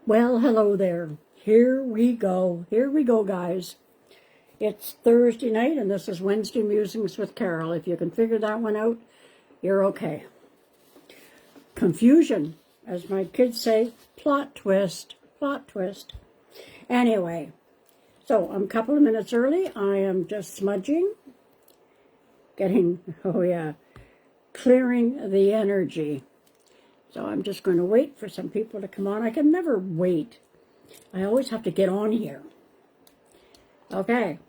Well, hello there. Here we go. Here we go, guys. It's Thursday night, and this is Wednesday Musings with Carole. If you can figure that one out, you're okay. Confusion, as my kids say, plot twist, plot twist. Anyway, so I'm a couple of minutes early. I am just smudging, clearing the energy. So I'm just going to wait for some people to come on. I can never wait. I always have to get on here. Okay.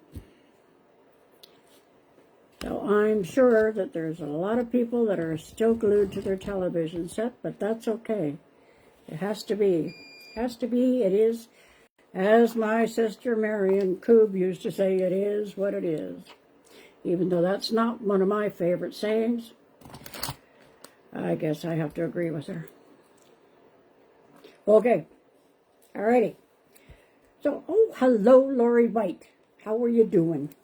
So I'm sure that there's a lot of people that are still glued to their television set, but that's okay. It has to be. It has to be. It is, as my sister Marion Coob used to say, it is what it is. Even though that's not one of my favorite sayings, I guess I have to agree with her. Okay. Alrighty. So, hello, Lori White. How are you doing?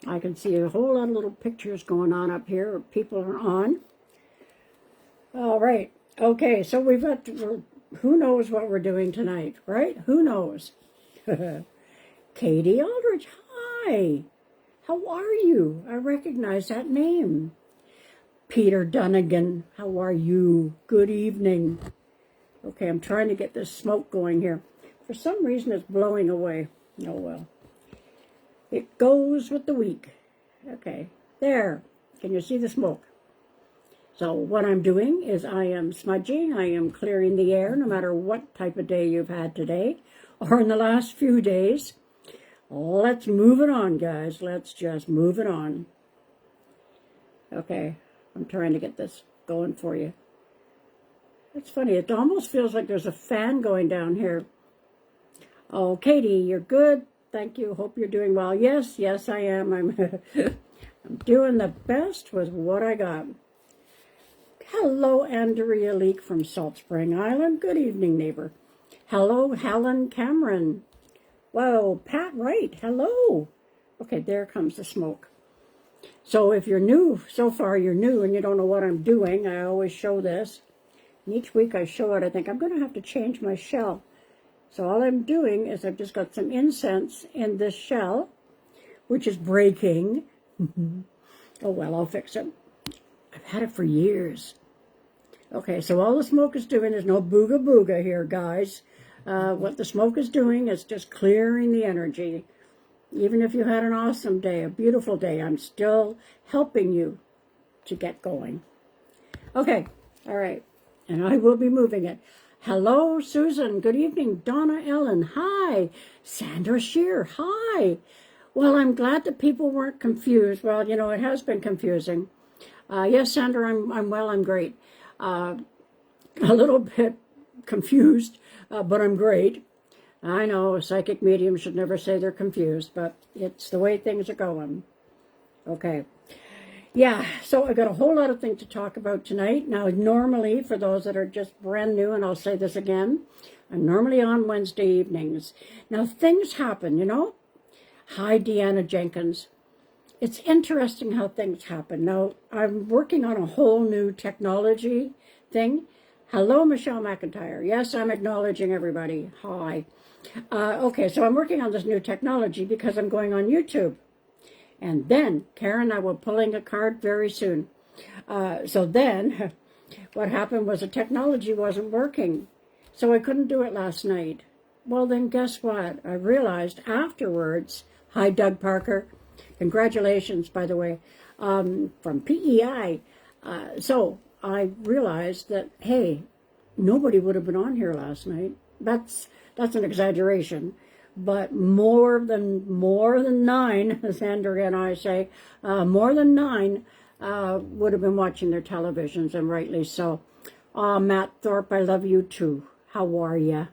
I can see a whole lot of little pictures going on up here. People are on. All right. Okay, so we've got, who knows what we're doing tonight, right? Who knows? Katie Aldrich, hi. How are you? I recognize that name. Peter Dunnigan, how are you? Good evening. Okay, I'm trying to get this smoke going here. For some reason, it's blowing away. Oh, well. It goes with the week. Okay, there. Can you see the smoke? So what I'm doing is I am smudging. I am clearing the air, no matter what type of day you've had today or in the last few days. Let's move it on, guys. Let's just move it on. Okay, I'm trying to get this going for you. It's funny. It almost feels like there's a fan going down here. Oh, Katie, you're good. Thank you. Hope you're doing well. Yes, I am. I'm doing the best with what I got. Hello, Andrea Leak from Salt Spring Island. Good evening, neighbor. Hello, Helen Cameron. Whoa, Pat Wright. Hello. Okay, there comes the smoke. So if you're new, so far you're new and you don't know what I'm doing, I always show this. And each week I show it. I think I'm going to have to change my shell. So all I'm doing is I've just got some incense in this shell, which is breaking. Oh, well, I'll fix it. I've had it for years. Okay, so all the smoke is doing, there's no booga booga here, guys. What the smoke is doing is just clearing the energy. Even if you had an awesome day, a beautiful day, I'm still helping you to get going. Okay, all right, and I will be moving it. Hello, Susan. Good evening. Donna Ellen. Hi. Sandra Shear. Hi. Well, I'm glad that people weren't confused. Well, you know, it has been confusing. Yes, Sandra, I'm well. I'm great. A little bit confused, but I'm great. I know psychic mediums should never say they're confused, but it's the way things are going. Okay. Yeah, so I got a whole lot of things to talk about tonight. Now, normally, for those that are just brand new, and I'll say this again, I'm normally on Wednesday evenings. Now, things happen, you know? Hi, Deanna Jenkins. It's interesting how things happen. Now, I'm working on a whole new technology thing. Hello, Michelle McIntyre. Yes, I'm acknowledging everybody. Hi. Okay, so I'm working on this new technology because I'm going on YouTube. And then, Karen, I will be pulling a card very soon. So then, what happened was the technology wasn't working. So I couldn't do it last night. Well, then guess what? I realized afterwards, hi, Doug Parker. Congratulations, by the way, from PEI. So I realized that, hey, nobody would have been on here last night. That's an exaggeration. But more than 9, as Andrea and I say, more than 9 would have been watching their televisions, and rightly so. Matt Thorpe, I love you too. How are you?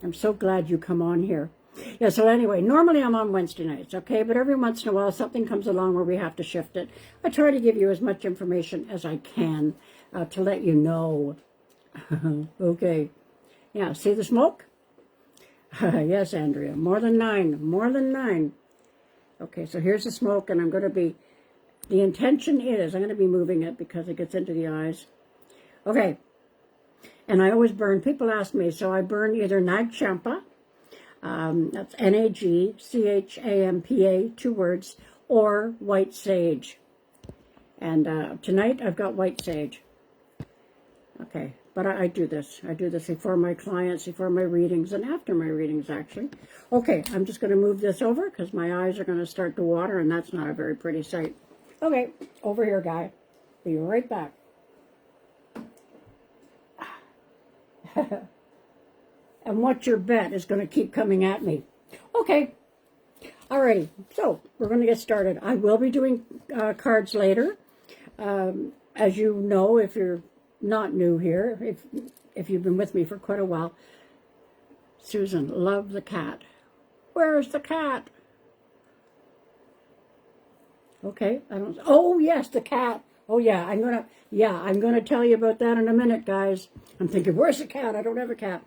I'm so glad you come on here. Yeah, so anyway, normally I'm on Wednesday nights, okay? But every once in a while, something comes along where we have to shift it. I try to give you as much information as I can to let you know. Okay. Yeah, see the smoke? Yes, Andrea, more than 9, more than 9. Okay, so here's the smoke, and I'm going to be, the intention is, I'm going to be moving it because it gets into the eyes. Okay, And I always burn, people ask me, so I burn either Nagchampa, that's Nagchampa, 2 words, or white sage. And tonight I've got white sage. Okay, but I do this. I do this before my clients, before my readings, and after my readings, actually. Okay, I'm just going to move this over because my eyes are going to start to water, and that's not a very pretty sight. Okay, over here, guy. Be right back. And what's your bet is going to keep coming at me. Okay, alrighty. So we're going to get started. I will be doing cards later. As you know, if you're not new here, if you've been with me for quite a while, Susan, love the cat. Where's the cat? Okay, I don't. Oh yes, the cat. Oh yeah, I'm gonna tell you about that in a minute, guys. I'm thinking, where's the cat? I don't have a cat.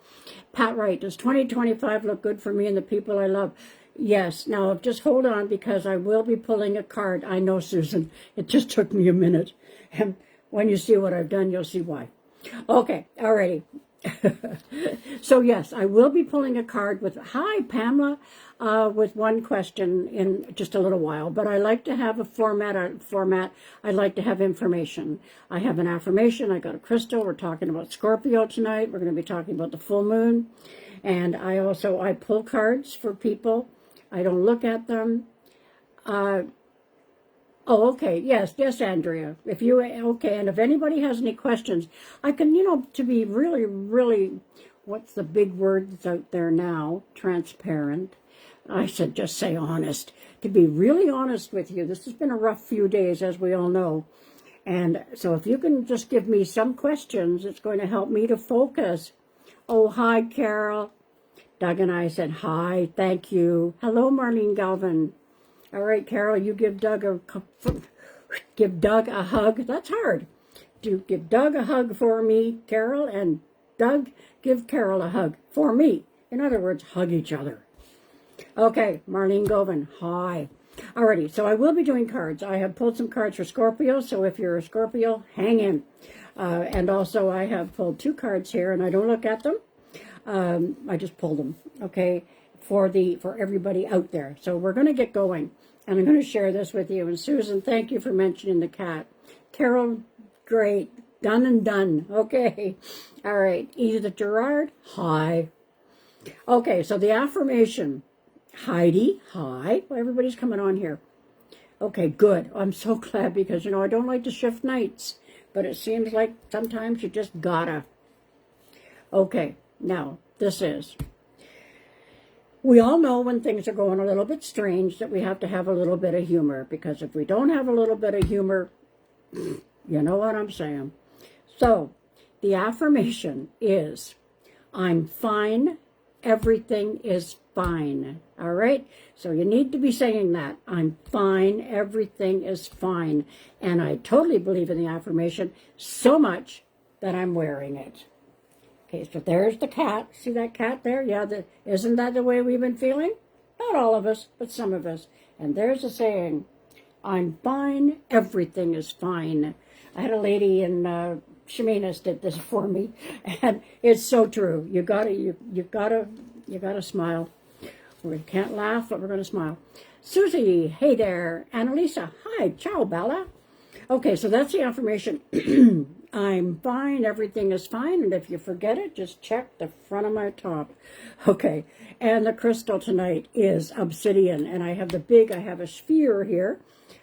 Pat Wright, does 2025 look good for me and the people I love? Yes. Now, just hold on because I will be pulling a card. I know, Susan. It just took me a minute. And when you see what I've done, you'll see why. Okay, alrighty. So yes, I will be pulling a card with, hi, Pamela, with one question in just a little while. But I like to have a format. I like to have information. I have an affirmation. I got a crystal. We're talking about Scorpio tonight. We're going to be talking about the full moon. And I pull cards for people. I don't look at them. Oh, okay. Yes, Andrea. Okay, and if anybody has any questions, I can, to be really, really, what's the big word that's out there now? Transparent. I said, just say honest. To be really honest with you, this has been a rough few days, as we all know. And so if you can just give me some questions, it's going to help me to focus. Oh, hi, Carole. Doug and I said, hi, thank you. Hello, Marlene Galvin. All right, Carole, you give Doug a hug. That's hard. Do give Doug a hug for me, Carole, and Doug, give Carole a hug for me. In other words, hug each other. Okay, Marlene Galvin, hi. Alrighty, so I will be doing cards. I have pulled some cards for Scorpio, so if you're a Scorpio, hang in. And also I have pulled 2 cards here, and I don't look at them. I just pulled them, okay, for everybody out there. So we're going to get going, and I'm going to share this with you. And Susan, thank you for mentioning the cat. Carole, great. Done and done. Okay. All right. Edith Gerard, hi. Okay, so the affirmation. Heidi, hi. Well, everybody's coming on here. Okay, good. I'm so glad because, I don't like to shift nights, but it seems like sometimes you just gotta. Okay. Now, we all know when things are going a little bit strange that we have to have a little bit of humor, because if we don't have a little bit of humor, you know what I'm saying. So, the affirmation is, I'm fine, everything is fine. All right? So you need to be saying that. I'm fine, everything is fine. And I totally believe in the affirmation so much that I'm wearing it. Okay, so there's the cat. See that cat there? Yeah, isn't that the way we've been feeling? Not all of us, but some of us. And there's a saying, I'm fine, everything is fine. I had a lady in Sheminas did this for me, and it's so true. You gotta smile. We can't laugh, but we're gonna smile. Susie, hey there. Annalisa, hi. Ciao, Bella. Okay, so that's the affirmation. I'm fine, everything is fine, and if you forget it, just check the front of my top. Okay, and the crystal tonight is obsidian, and I have a sphere here.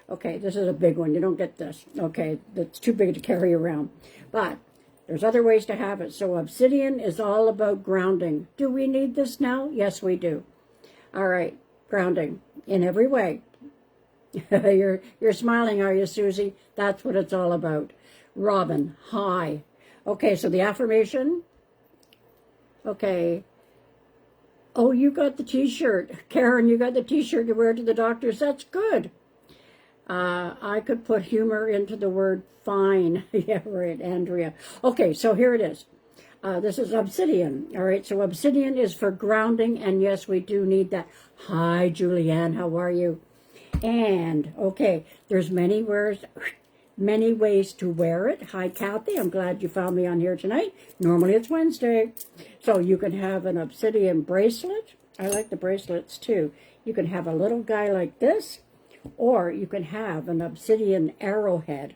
Okay, this is a big one, you don't get this. Okay, that's too big to carry around, but there's other ways to have it. So obsidian is all about grounding. Do we need this now? Yes, we do. All right, grounding in every way. You're smiling, are you, Susie? That's what it's all about. Robin, hi. Okay, so the affirmation. Okay. Oh, you got the t-shirt. Karen, you got the t-shirt you wear to the doctors. That's good. I could put humor into the word fine. Yeah, right, Andrea. Okay, so here it is. This is obsidian. All right, so obsidian is for grounding, and yes, we do need that. Hi, Julianne, how are you? And, okay, there's many words. many ways to wear it. Hi, Kathy. I'm glad you found me on here tonight. Normally it's Wednesday. So you can have an obsidian bracelet. I like the bracelets too. You can have a little guy like this, or you can have an obsidian arrowhead.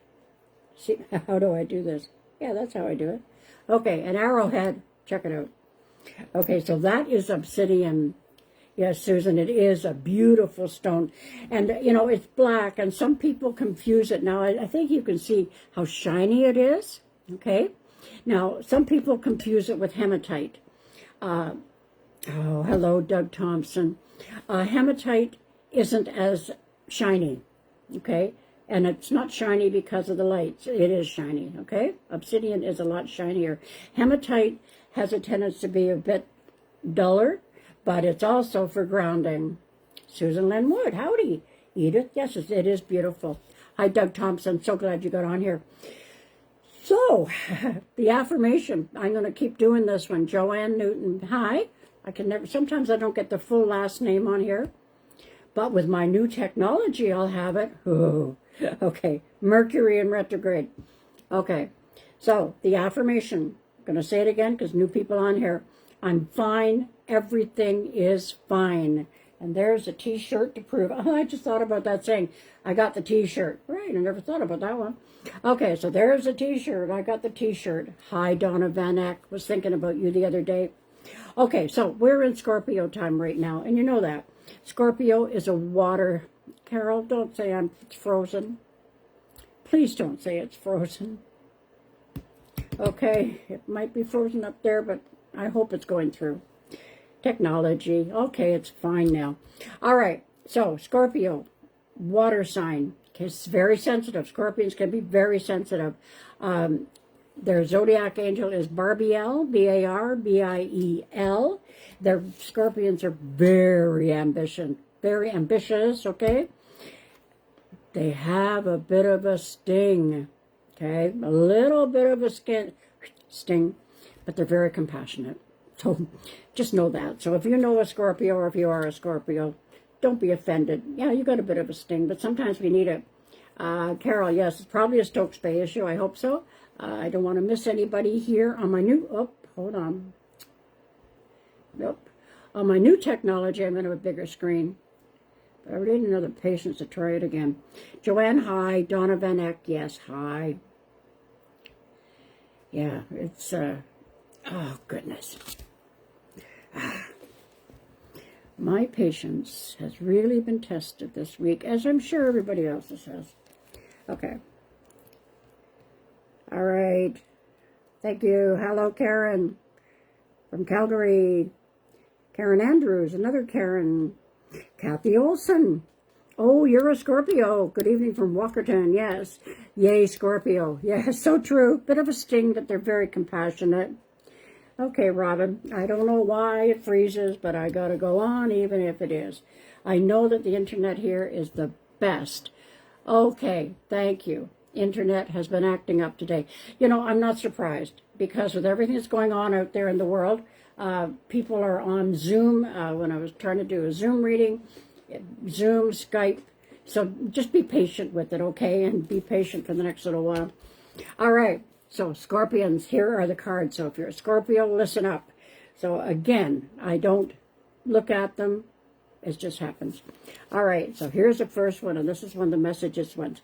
See, how do I do this? Yeah, that's how I do it. Okay, an arrowhead. Check it out. Okay, so that is obsidian. Yes, Susan, it is a beautiful stone. And, you know, it's black, and some people confuse it. Now, I think you can see how shiny it is, okay? Now, some people confuse it with hematite. Oh, hello, Doug Thompson. Hematite isn't as shiny, okay? And it's not shiny because of the lights. It is shiny, okay? Obsidian is a lot shinier. Hematite has a tendency to be a bit duller, but it's also for grounding. Susan Lynn Wood, howdy. Edith, yes, it is beautiful. Hi, Doug Thompson, so glad you got on here. So, the affirmation, I'm going to keep doing this one. Joanne Newton, hi. Sometimes I don't get the full last name on here, but with my new technology, I'll have it. Ooh. Okay, Mercury in retrograde. Okay, so the affirmation, I'm going to say it again because new people on here. I'm fine. Everything is fine. And there's a t-shirt to prove. Oh, I just thought about that saying. I got the t-shirt. Right, I never thought about that one. Okay, so there's a t-shirt. I got the t-shirt. Hi, Donna Van Eck. Was thinking about you the other day. Okay, so we're in Scorpio time right now. And you know that. Scorpio is a water. Carole, don't say it's frozen. Please don't say it's frozen. Okay, it might be frozen up there, but I hope it's going through. Technology. Okay, it's fine now. All right, so Scorpio, water sign. It's very sensitive. Scorpions can be very sensitive. Their zodiac angel is Barbiel, B-A-R-B-I-E-L. Their scorpions are very ambitious, okay? They have a bit of a sting, okay? A little bit of a sting, but they're very compassionate. So just know that. So if you know a Scorpio or if you are a Scorpio, don't be offended. Yeah, you got a bit of a sting, but sometimes we need it. Carole, yes, it's probably a Stokes Bay issue. I hope so. I don't want to miss anybody here on my new... Oh, hold on. Nope. On my new technology, I'm going to have a bigger screen. But I really need another patience to try it again. Joanne, hi. Donna Van Eck, yes, hi. Yeah, it's... oh, goodness. My patience has really been tested this week, as I'm sure everybody else's has. Okay. All right. Thank you. Hello, Karen from Calgary. Karen Andrews, another Karen. Kathy Olson. Oh, you're a Scorpio. Good evening from Walkerton. Yes. Yay, Scorpio. Yes, so true. Bit of a sting, but they're very compassionate. Okay, Robin. I don't know why it freezes, but I got to go on even if it is. I know that the internet here is the best. Okay, thank you. Internet has been acting up today. You know, I'm not surprised because with everything that's going on out there in the world, people are on Zoom. When I was trying to do a Zoom reading, Zoom, Skype. So just be patient with it, okay? And be patient for the next little while. All right. So Scorpions, here are the cards. So if you're a Scorpio, listen up. So again, I don't look at them. It just happens. All right. So here's the first one. And this is one of the messages ones.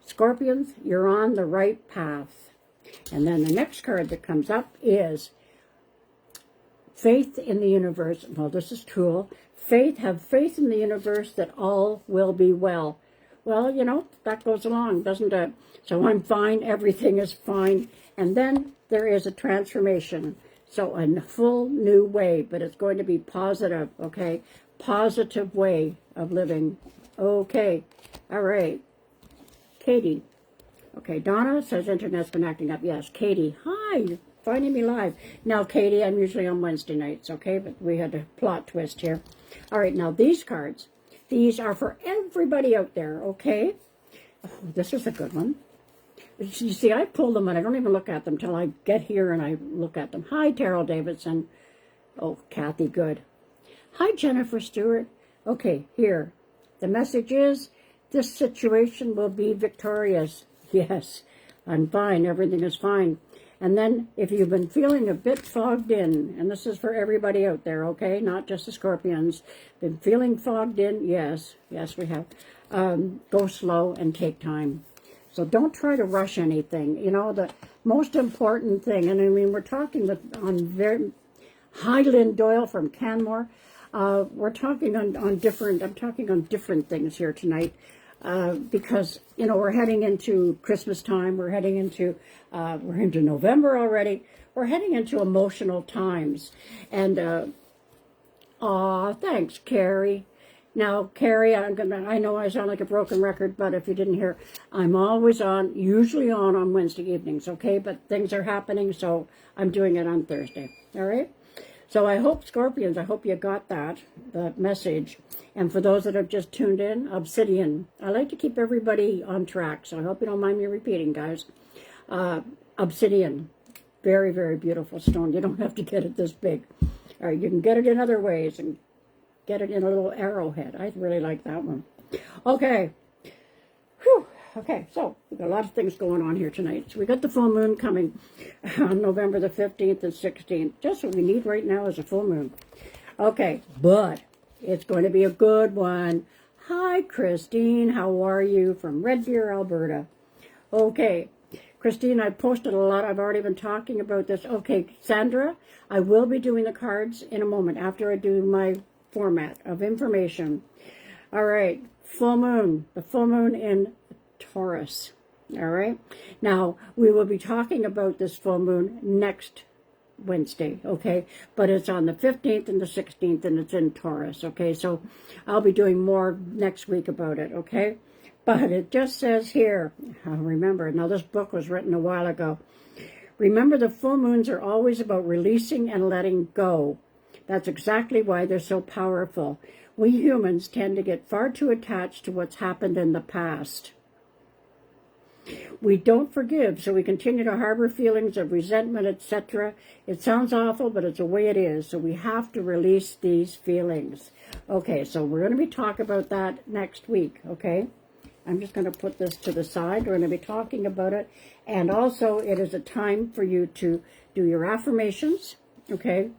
Scorpions, you're on the right path. And then the next card that comes up is faith in the universe. Well, this is cool. Have faith in the universe that all will be well. Well, you know, that goes along, doesn't it? So I'm fine. Everything is fine. And then there is a transformation. So a full new way, but it's going to be positive, okay? Positive way of living. Okay. All right. Katie. Okay, Donna says internet's been acting up. Yes, Katie. Hi, finding me live. Now, Katie, I'm usually on Wednesday nights, okay? But we had a plot twist here. All right, now these cards. These are for everybody out there, okay? Oh, this is a good one. You see, I pull them and I don't even look at them till I get here and I look at them. Hi, Terrell Davidson. Oh, Kathy, good. Hi, Jennifer Stewart. Okay, here. The message is, this situation will be victorious. Yes, I'm fine. Everything is fine. And then if you've been feeling a bit fogged in, and this is for everybody out there, okay, not just the Scorpions, been feeling fogged in, yes, we have, go slow and take time. So don't try to rush anything. You know, the most important thing, and I mean, we're talking on Highland Doyle from Canmore. We're talking on different, I'm talking on different things here tonight. Because, you know, we're heading into Christmas time. We're into November already. We're heading into emotional times. And, thanks, Carrie. Now, Carrie, I know I sound like a broken record, but if you didn't hear, I'm always usually on Wednesday evenings, okay? But things are happening, so I'm doing it on Thursday, all right? So I hope, Scorpions, I hope you got that message. And for those that have just tuned in, obsidian. I like to keep everybody on track, so I hope you don't mind me repeating, guys. Obsidian, very, very beautiful stone. You don't have to get it this big. All right, you can get it in other ways and get it in a little arrowhead. I really like that one. Okay. Whew. Okay, so we've got a lot of things going on here tonight. So we got the full moon coming on November the 15th and 16th. Just what we need right now is a full moon. Okay, but it's going to be a good one. Hi, Christine. How are you? From Red Deer, Alberta. Okay, Christine, I posted a lot. I've already been talking about this. Okay, Sandra, I will be doing the cards in a moment after I do my format of information. All right, full moon. The full moon in Taurus. All right. Now, we will be talking about this full moon next Wednesday, okay? But it's on the 15th and the 16th, and it's in Taurus, okay? So I'll be doing more next week about it, okay? But it just says here, remember, now this book was written a while ago. Remember, the full moons are always about releasing and letting go. That's exactly why they're so powerful. We humans tend to get far too attached to what's happened in the past. We don't forgive, so we continue to harbor feelings of resentment, etc. It sounds awful, but it's the way it is. So we have to release these feelings. Okay, so we're going to be talking about that next week, okay? I'm just going to put this to the side. We're going to be talking about it. And also, it is a time for you to do your affirmations, okay?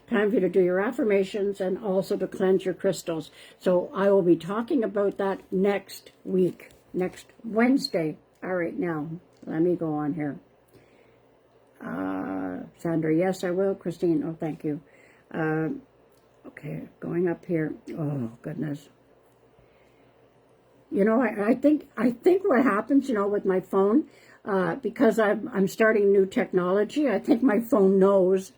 Time for you to do your affirmations and also to cleanse your crystals. So I will be talking about that next week, next Wednesday. All right, now, let me go on here. Sandra, yes, I will. Christine, oh, thank you. Okay, going up here. Oh, goodness. You know, I think what happens, you know, with my phone, because I'm starting new technology, I think my phone knows.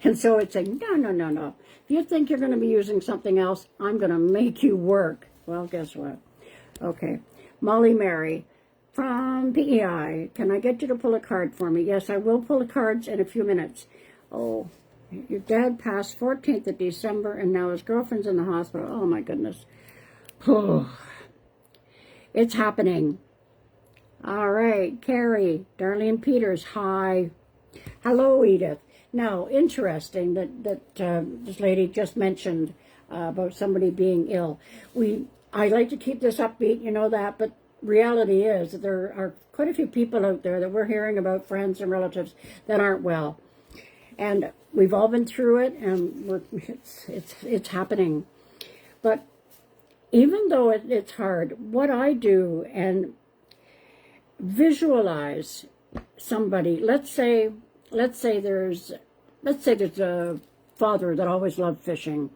And so it's saying, no. If you think you're going to be using something else, I'm going to make you work. Well, guess what? Okay. Molly Mary from PEI. Can I get you to pull a card for me? Yes, I will pull the cards in a few minutes. Oh, your dad passed 14th of December, and now his girlfriend's in the hospital. Oh, my goodness. Oh, it's happening. All right, Carrie, Darlene Peters, hi. Hello, Edith. Now, interesting that this lady just mentioned about somebody being ill. I like to keep this upbeat, you know that, but reality is that there are quite a few people out there that we're hearing about, friends and relatives, that aren't well. And we've all been through it, and it's happening. But even though it's hard, what I do and visualize somebody, let's say there's a father that always loved fishing,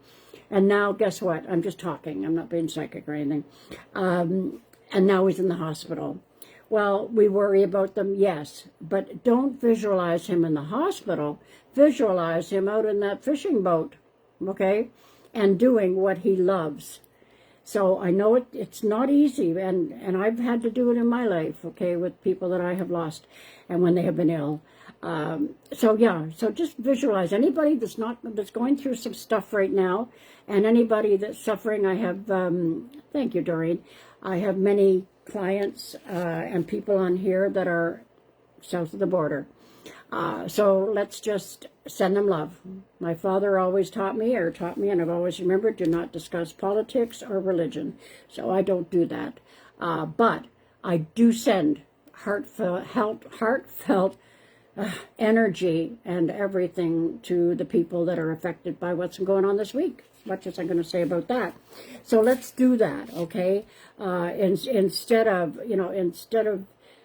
and now guess what? I'm just talking. I'm not being psychic or anything. And now he's in the hospital. Well, we worry about them, yes, but don't visualize him in the hospital. Visualize him out in that fishing boat, okay, and doing what he loves. So I know it's not easy, and I've had to do it in my life, okay, with people that I have lost and when they have been ill. So just visualize anybody that's going through some stuff right now, and anybody that's suffering. I have, thank you, Doreen. I have many clients and people on here that are south of the border. So let's just send them love. My father always taught me, and I've always remembered, do not discuss politics or religion. So I don't do that. But I do send heartfelt energy and everything to the people that are affected by what's going on this week. As much as I'm going to say about that. So let's do that, okay? Instead of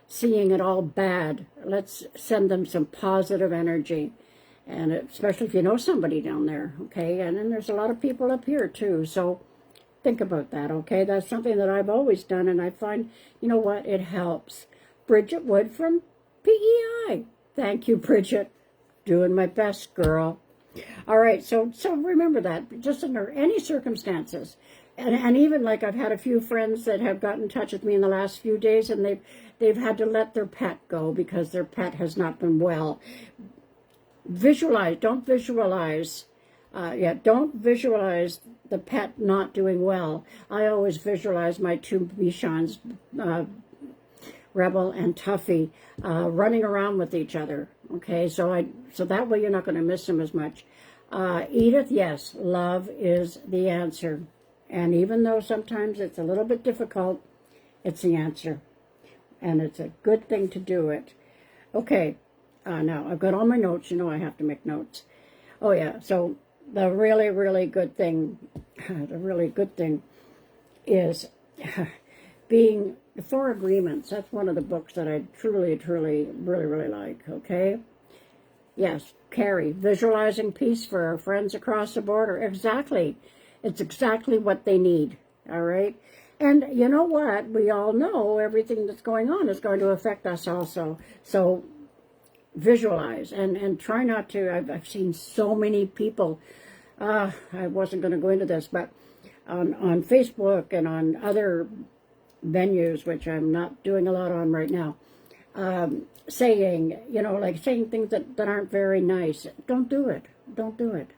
seeing it all bad, let's send them some positive energy. And especially if you know somebody down there, okay? And then there's a lot of people up here too. So think about that, okay? That's something that I've always done, and I find, you know what, it helps. Bridget Wood from PEI. Thank you, Bridget. Doing my best, girl. All right, so remember that, just under any circumstances. And even like I've had a few friends that have gotten in touch with me in the last few days, and they've had to let their pet go because their pet has not been well. Visualize, don't visualize the pet not doing well. I always visualize my two Bichons, Rebel and Tuffy, running around with each other. Okay, so that way you're not going to miss them as much. Edith, yes, love is the answer. And even though sometimes it's a little bit difficult, it's the answer. And it's a good thing to do it. Okay, now I've got all my notes. You know I have to make notes. Oh yeah, so the really good thing is being the Four Agreements. That's one of the books that I truly really like, okay? Yes, Carrie, visualizing peace for our friends across the border. Exactly. It's exactly what they need, all right? And you know what? We all know everything that's going on is going to affect us also. So visualize and try not to. I've seen so many people, I wasn't going to go into this, but on Facebook and on other venues, which I'm not doing a lot on right now, saying things that aren't very nice. Don't do it. Don't do it.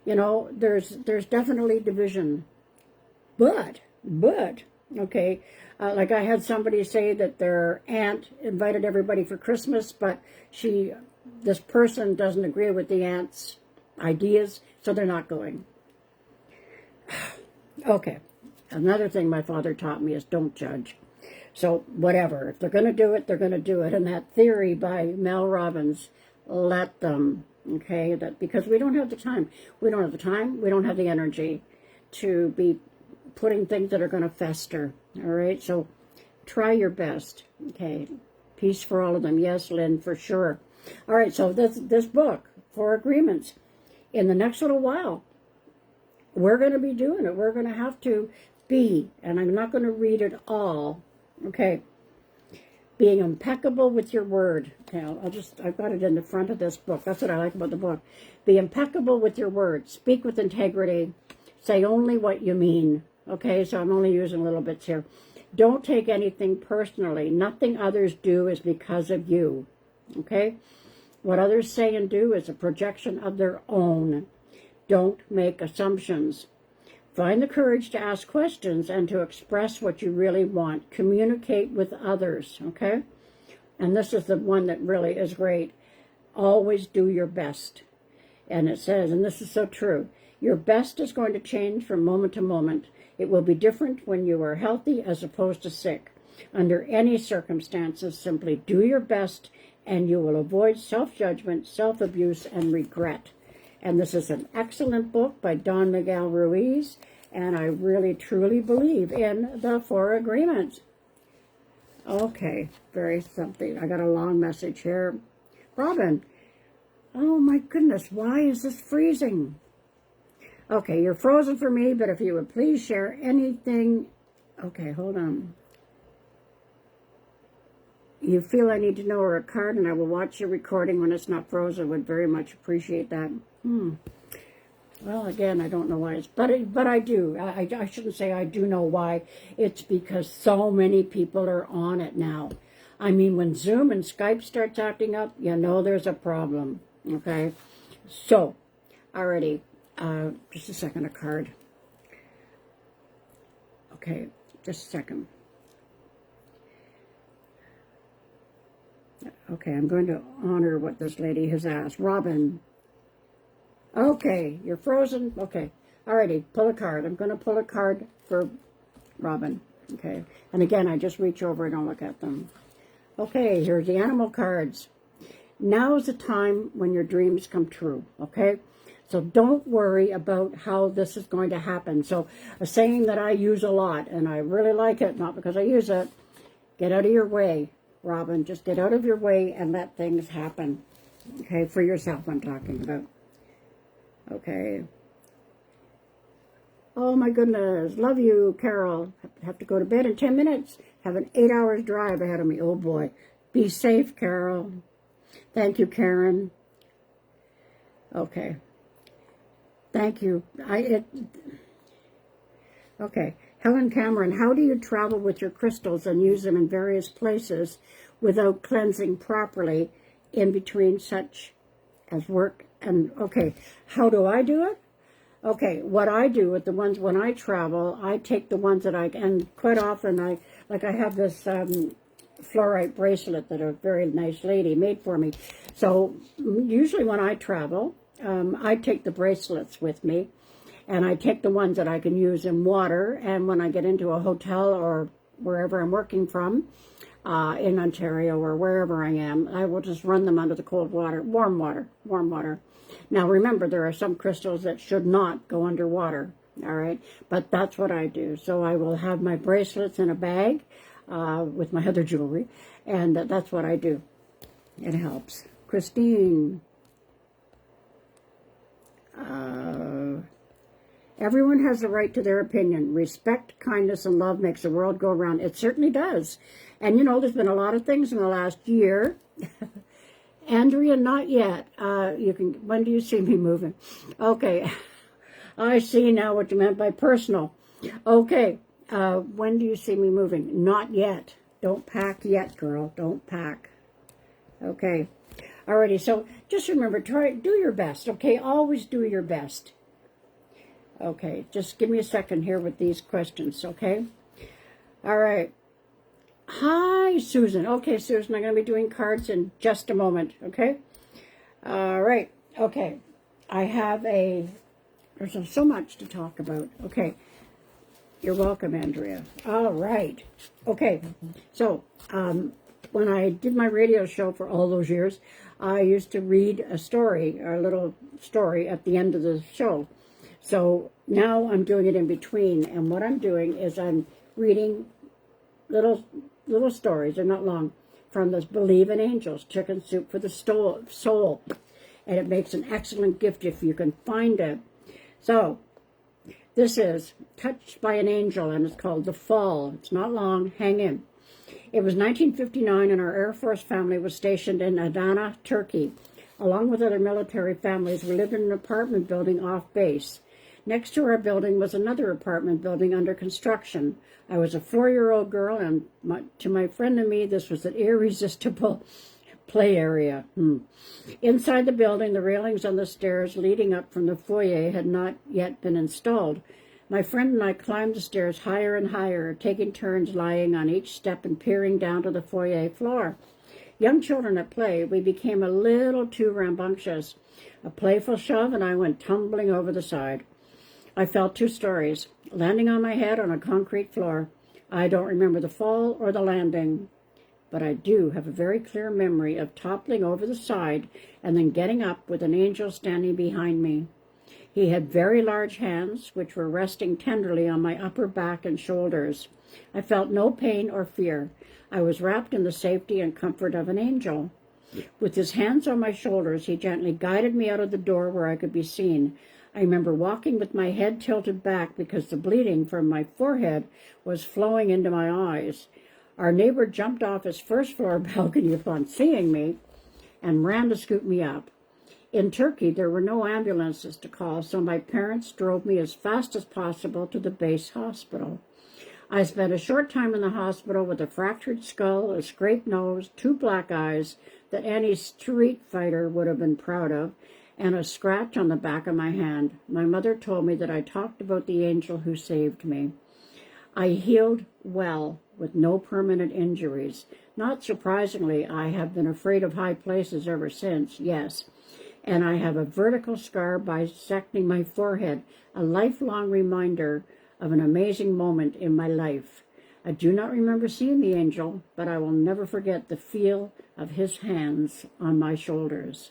There's definitely division, but okay, like I had somebody say that their aunt invited everybody for Christmas, but this person doesn't agree with the aunt's ideas, so they're not going. Okay, another thing my father taught me is don't judge. So whatever, if they're going to do it, they're going to do it. And that theory by Mel Robbins, let them, okay? Because we don't have the time. We don't have the time. We don't have the energy to be putting things that are going to fester, all right? So try your best, okay? Peace for all of them. Yes, Lynn, for sure. All right, so this book, Four Agreements, in the next little while, we're going to be doing it. We're going to have to be, and I'm not going to read it all, okay? Being impeccable with your word. Okay, I've got it in the front of this book. That's what I like about the book. Be impeccable with your word. Speak with integrity. Say only what you mean. Okay, so I'm only using little bits here. Don't take anything personally. Nothing others do is because of you. Okay? What others say and do is a projection of their own. Don't make assumptions. Find the courage to ask questions and to express what you really want. Communicate with others, okay? And this is the one that really is great. Always do your best. And it says, and this is so true, your best is going to change from moment to moment. It will be different when you are healthy as opposed to sick. Under any circumstances, simply do your best and you will avoid self-judgment, self-abuse, and regret. And this is an excellent book by Don Miguel Ruiz, and I really, truly believe in the Four Agreements. Okay, very something. I got a long message here. Robin, oh my goodness, why is this freezing? Okay, you're frozen for me, but if you would please share anything. Okay, hold on. You feel I need to know or a card, and I will watch your recording when it's not frozen. Would very much appreciate that. Well, again, I don't know why it's, but I do. I shouldn't say I do know why. It's because so many people are on it now. I mean, when Zoom and Skype starts acting up, you know there's a problem. Okay, so already, just a second, a card. Okay, just a second. Okay, I'm going to honor what this lady has asked. Robin. Okay, you're frozen. Okay, alrighty, pull a card. I'm going to pull a card for Robin. Okay, and again, I just reach over and I'll look at them. Okay, here's the animal cards. Now is the time when your dreams come true, okay? So don't worry about how this is going to happen. So a saying that I use a lot, and I really like it, not because I use it, get out of your way, Robin. Just get out of your way and let things happen. Okay, for yourself I'm talking about. Okay. Oh my goodness, love you, Carole. Have to go to bed in 10 minutes. Have an 8 hours drive ahead of me. Oh boy. Be safe, Carole. Thank you, Karen. Okay. Thank you. Okay. Helen Cameron, how do you travel with your crystals and use them in various places without cleansing properly in between such as work? And okay, how do I do it? Okay, what I do with the ones when I travel, I take the ones that and quite often I have this fluorite bracelet that a very nice lady made for me. So usually when I travel, I take the bracelets with me, and I take the ones that I can use in water. And when I get into a hotel or wherever I'm working from, in Ontario or wherever I am, I will just run them under the cold water, warm water. Now remember, there are some crystals that should not go underwater, all right? But that's what I do. So I will have my bracelets in a bag with my other jewelry, and that's what I do. It helps. Christine. Everyone has the right to their opinion. Respect, kindness, and love makes the world go round. It certainly does. And, you know, there's been a lot of things in the last year. Andrea, not yet. When do you see me moving? Okay. I see now what you meant by personal. Okay. When do you see me moving? Not yet. Don't pack yet, girl. Don't pack. Okay. Alrighty. So just remember, do your best. Okay. Always do your best. Okay, just give me a second here with these questions, okay? All right. Hi, Susan. Okay, Susan, I'm going to be doing cards in just a moment, okay? All right, okay. There's so much to talk about. Okay, you're welcome, Andrea. All right. Okay, so when I did my radio show for all those years, I used to read a little story at the end of the show. So now I'm doing it in between, and what I'm doing is I'm reading little stories, they're not long, from this Believe in Angels, Chicken Soup for the Soul, and it makes an excellent gift if you can find it. So this is Touched by an Angel, and it's called The Fall. It's not long, hang in. It was 1959, and our Air Force family was stationed in Adana, Turkey. Along with other military families, we lived in an apartment building off base. Next to our building was another apartment building under construction. I was a 4-year-old girl, and to my friend and me, this was an irresistible play area. Inside the building, the railings on the stairs leading up from the foyer had not yet been installed. My friend and I climbed the stairs higher and higher, taking turns lying on each step and peering down to the foyer floor. Young children at play, we became a little too rambunctious. A playful shove, and I went tumbling over the side. I fell 2 stories, landing on my head on a concrete floor. I don't remember the fall or the landing, but I do have a very clear memory of toppling over the side and then getting up with an angel standing behind me. He had very large hands, which were resting tenderly on my upper back and shoulders. I felt no pain or fear. I was wrapped in the safety and comfort of an angel. With his hands on my shoulders, he gently guided me out of the door where I could be seen. I remember walking with my head tilted back because the bleeding from my forehead was flowing into my eyes. Our neighbor jumped off his first-floor balcony upon seeing me and ran to scoop me up. In Turkey, there were no ambulances to call, so my parents drove me as fast as possible to the base hospital. I spent a short time in the hospital with a fractured skull, a scraped nose, 2 black eyes that any street fighter would have been proud of, and a scratch on the back of my hand. My mother told me that I talked about the angel who saved me. I healed well with no permanent injuries. Not surprisingly, I have been afraid of high places ever since, yes. And I have a vertical scar bisecting my forehead, a lifelong reminder of an amazing moment in my life. I do not remember seeing the angel, but I will never forget the feel of his hands on my shoulders.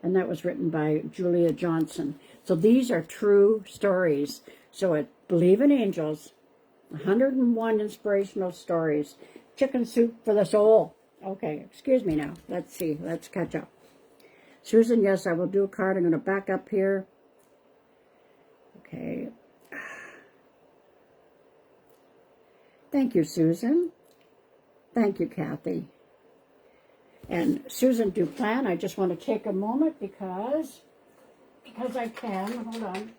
And that was written by Julia Johnson. So these are true stories. So Believe in Angels, 101 inspirational stories. Chicken soup for the soul. Okay, excuse me now. Let's see. Let's catch up. Susan, yes, I will do a card. I'm going to back up here. Okay. Thank you, Susan. Thank you, Kathy. And Susan Duplan, I just want to take a moment because I can. Hold on.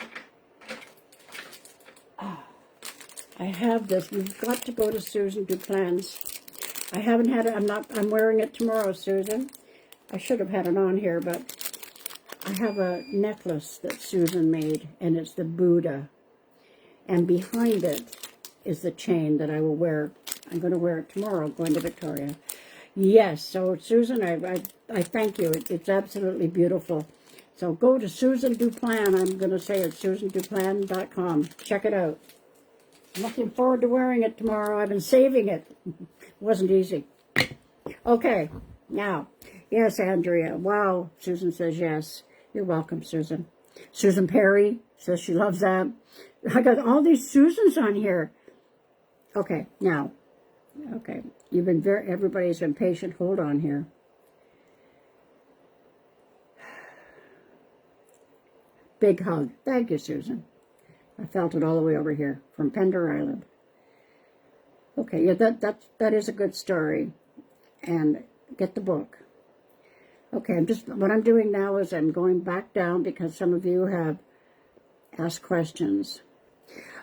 I have this. We've got to go to Susan Duplan's. I haven't had it. I'm wearing it tomorrow, Susan. I should have had it on here, but I have a necklace that Susan made, and it's the Buddha. And behind it is the chain that I will wear. I'm going to wear it tomorrow, going to Victoria. Yes, so Susan, I thank you. It's absolutely beautiful. So go to Susan Duplan. I'm going to say it's susanduplan.com. Check it out. I'm looking forward to wearing it tomorrow. I've been saving it. It wasn't easy. Okay, now, yes, Andrea. Wow, Susan says yes. You're welcome, Susan. Susan Perry says she loves that. I got all these Susans on here. Okay, now. Okay, everybody's been patient. Hold on here. Big hug. Thank you, Susan. I felt it all the way over here from Pender Island. Okay, yeah, that is a good story. And get the book. Okay, what I'm doing now is I'm going back down because some of you have asked questions.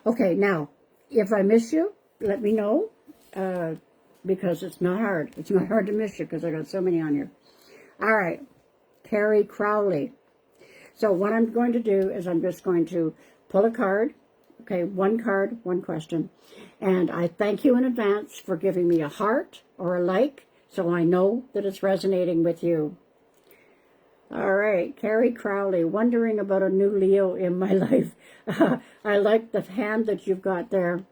Okay, now, if I miss you, let me know. Because it's not hard. It's not hard to miss you because I got so many on here. All right, Carrie Crowley. So what I'm going to do is I'm just going to pull a card. Okay, one card, one question. And I thank you in advance for giving me a heart or a like so I know that it's resonating with you. All right, Carrie Crowley, wondering about a new Leo in my life. I like the hand that you've got there.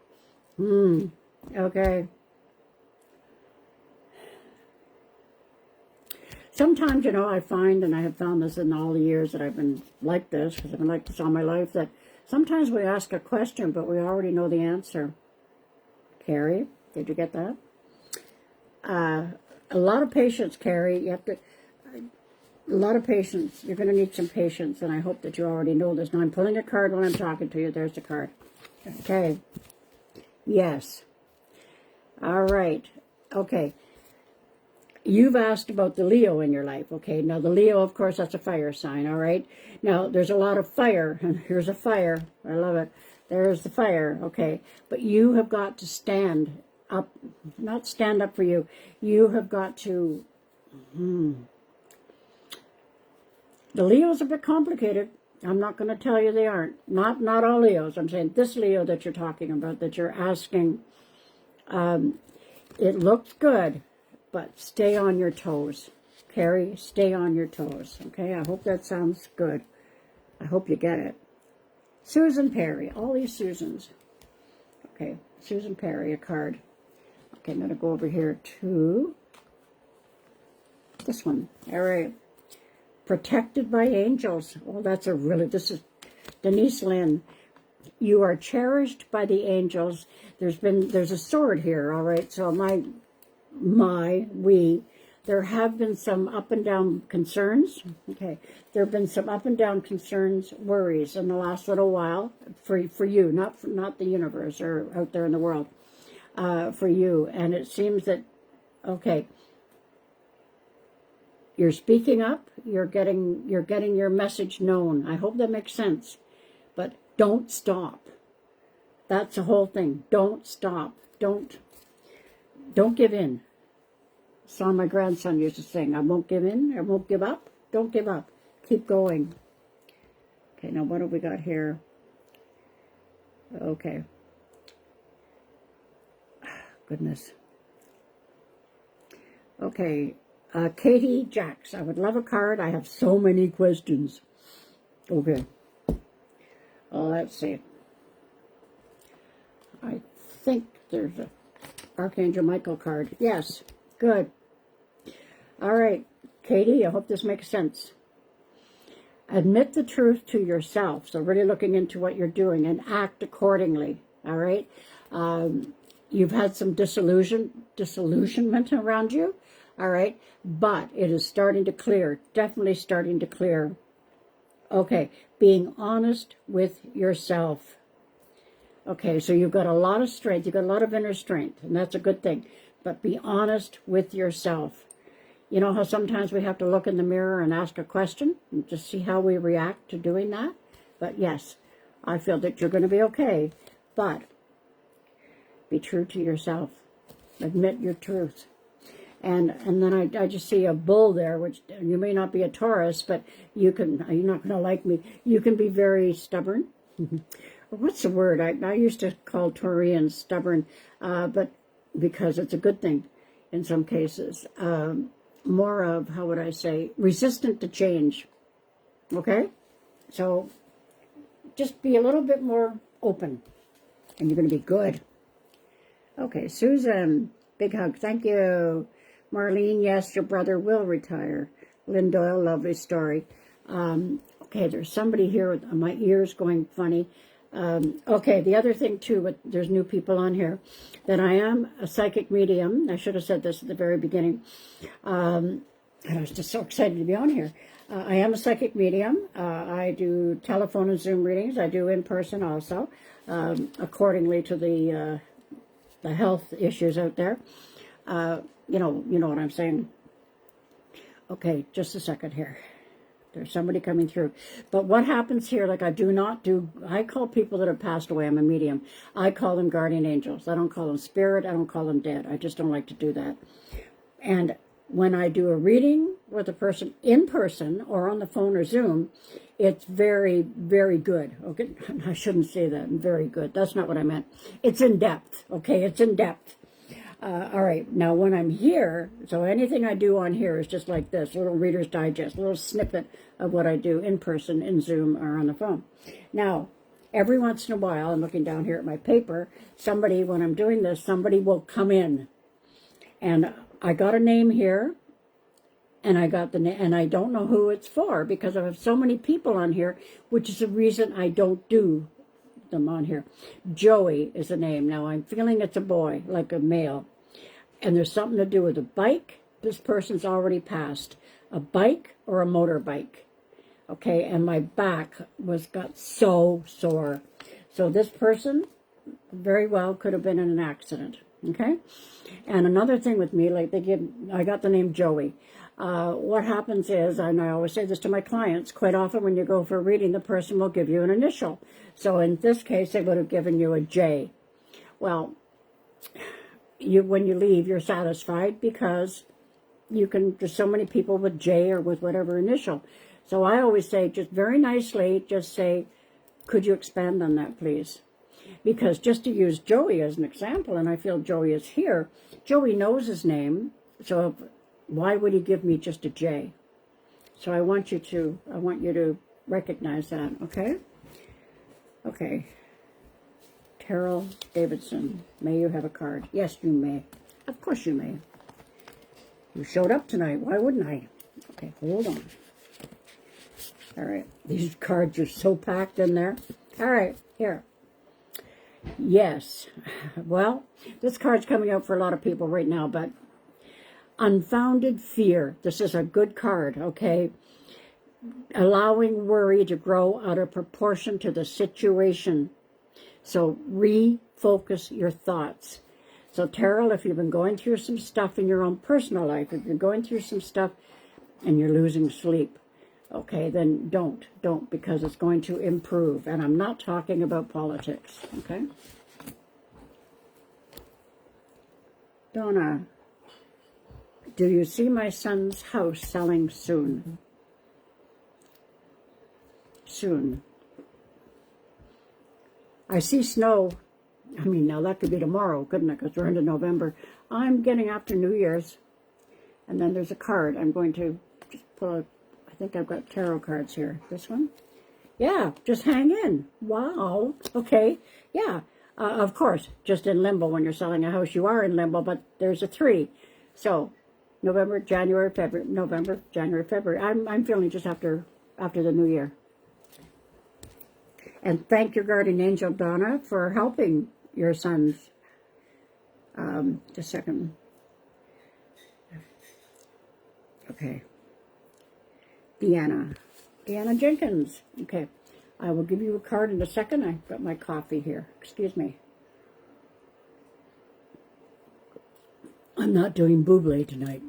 Okay. Sometimes, I find, and I have found this in all the years that I've been like this, because I've been like this all my life, that sometimes we ask a question, but we already know the answer. Carrie, did you get that? A lot of patience, Carrie. A lot of patience. You're going to need some patience, and I hope that you already know this. Now, I'm pulling a card when I'm talking to you. There's the card. Okay. Yes. All right. Okay. You've asked about the Leo in your life. Okay. Now, the Leo, of course, that's a fire sign. All right. Now, there's a lot of fire. And here's a fire. I love it. There's the fire. Okay. But you have got to stand up. Not stand up for you. You have got to... The Leos are a bit complicated. I'm not going to tell you they aren't. Not all Leos. I'm saying this Leo that you're talking about, that you're asking... it looks good, but stay on your toes. Carrie, stay on your toes. Okay, I hope that sounds good. I hope you get it. Susan Perry, all these Susans. Okay, Susan Perry, a card. Okay, I'm going to go over here to this one. All right. Protected by angels. Oh, this is Denise Lynn. You are cherished by the angels. There's a sword here, all right? So there have been some up and down concerns. Okay. There have been some up and down concerns, worries in the last little while for you, not the universe or out there in the world, for you. And it seems that, okay, you're speaking up, you're getting your message known. I hope that makes sense. But don't stop. That's the whole thing. Don't stop. Don't give in. A song my grandson used to sing. I won't give in. I won't give up. Don't give up. Keep going. Okay, now what have we got here? Okay. Goodness. Okay. Katie Jacks. I would love a card. I have so many questions. Okay. Let's see. I think there's a Archangel Michael card. Yes, good. All right, Katie, I hope this makes sense. Admit the truth to yourself. So really looking into what you're doing and act accordingly. All right. You've had some disillusionment around you. All right. But it is starting to clear. Definitely starting to clear. Okay. Being honest with yourself. Okay. So you've got a lot of strength. You've got a lot of inner strength. And that's a good thing. But be honest with yourself. You know how sometimes we have to look in the mirror and ask a question and just see how we react to doing that? But yes, I feel that you're going to be okay. But be true to yourself. Admit your truth. And then I just see a bull there, which you may not be a Taurus, but you're not going to like me. You can be very stubborn. What's the word? I used to call Taurians stubborn, but because it's a good thing in some cases. More of, how would I say, resistant to change. Okay? So just be a little bit more open and you're going to be good. Okay, Susan, big hug. Thank you. Marlene, yes, your brother will retire. Lynn Doyle, lovely story. Okay, there's somebody here with my ears going funny. Okay, the other thing too, there's new people on here, that I am a psychic medium. I should have said this at the very beginning. I was just so excited to be on here. I am a psychic medium. I do telephone and Zoom readings. I do in person also, accordingly to the health issues out there. You know what I'm saying. Okay, just a second here. There's somebody coming through. But what happens here, like I call people that have passed away, I'm a medium. I call them guardian angels. I don't call them spirit. I don't call them dead. I just don't like to do that. And when I do a reading with a person in person or on the phone or Zoom, it's very, very good. Okay, I shouldn't say that. Very good. That's not what I meant. It's in depth. Okay, it's in depth. All right, now when I'm here, so anything I do on here is just like this, little Reader's Digest, a little snippet of what I do in person, in Zoom, or on the phone. Now, every once in a while, I'm looking down here at my paper, when I'm doing this, somebody will come in. And I got a name here, and I got the name, and I don't know who it's for, because I have so many people on here, which is the reason I don't do them on here. Joey is a name. Now I'm feeling it's a boy, like a male, and there's something to do with a bike. This person's already passed. A bike or a motorbike. Okay, and my back got so sore. So this person very well could have been in an accident. Okay, and another thing with me, I got the name Joey. What happens is, and I always say this to my clients, quite often when you go for a reading, the person will give you an initial. So in this case, they would have given you a J. Well, when you leave, you're satisfied because there's so many people with J or with whatever initial. So I always say, just very nicely, just say, could you expand on that, please? Because just to use Joey as an example, and I feel Joey is here, Joey knows his name, so why would he give me just a J? So I want you to recognize that, okay? Okay. Carole Davidson, may you have a card. Yes, you may. Of course you may. You showed up tonight. Why wouldn't I? Okay, hold on. All right. These cards are so packed in there. All right, here. Yes. Well, this card's coming out for a lot of people right now, but unfounded fear. This is a good card, okay? Allowing worry to grow out of proportion to the situation. So refocus your thoughts. So Carole, if you've been going through some stuff in your own personal life, if you're going through some stuff and you're losing sleep, okay, then don't, because it's going to improve. And I'm not talking about politics, okay? Donna, do you see my son's house selling soon? Soon. I see snow. I mean, now that could be tomorrow, couldn't it? Because we're into November. I'm getting after New Year's. And then there's a card. I'm going to just pull out. I think I've got tarot cards here. This one? Yeah, just hang in. Wow. Okay. Yeah. Of course, just in limbo when you're selling a house, you are in limbo, but there's a 3. So November, January, February, November, January, February. I'm feeling just after the new year. And thank your guardian angel, Donna, for helping your sons. Just a second. Okay. Deanna Jenkins. Okay. I will give you a card in a second. I've got my coffee here. Excuse me. I'm not doing buble tonight.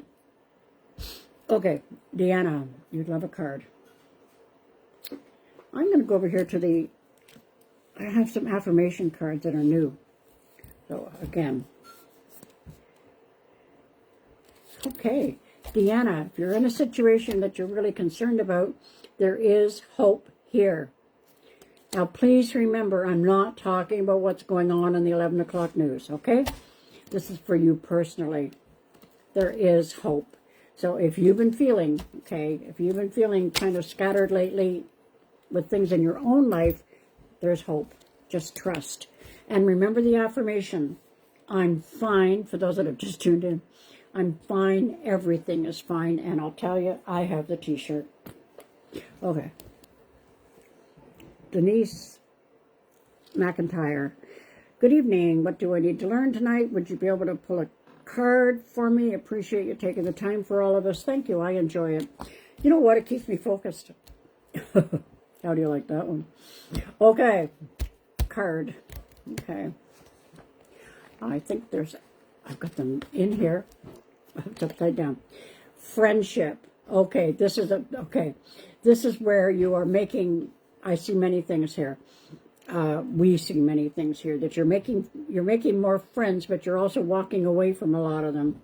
Okay, Deanna, you'd love a card. I'm going to go over here to I have some affirmation cards that are new. So, again. Okay, Deanna, if you're in a situation that you're really concerned about, there is hope here. Now, please remember, I'm not talking about what's going on in the 11 o'clock news, okay? This is for you personally. There is hope. So if you've been feeling, if you've been feeling kind of scattered lately with things in your own life, there's hope. Just trust. And remember the affirmation, I'm fine, for those that have just tuned in. I'm fine, everything is fine, and I'll tell you, I have the t-shirt. Okay. Denise McIntyre. Good evening. What do I need to learn tonight? Would you be able to pull a card for me? Appreciate you taking the time for all of us. Thank you. I enjoy it. You know what? It keeps me focused. How do you like that one? Okay. Card. Okay. I think I've got them in here. It's upside down. Friendship. Okay. This is where you are making, I see many things here. We see many things here that you're making more friends, but you're also walking away from a lot of them,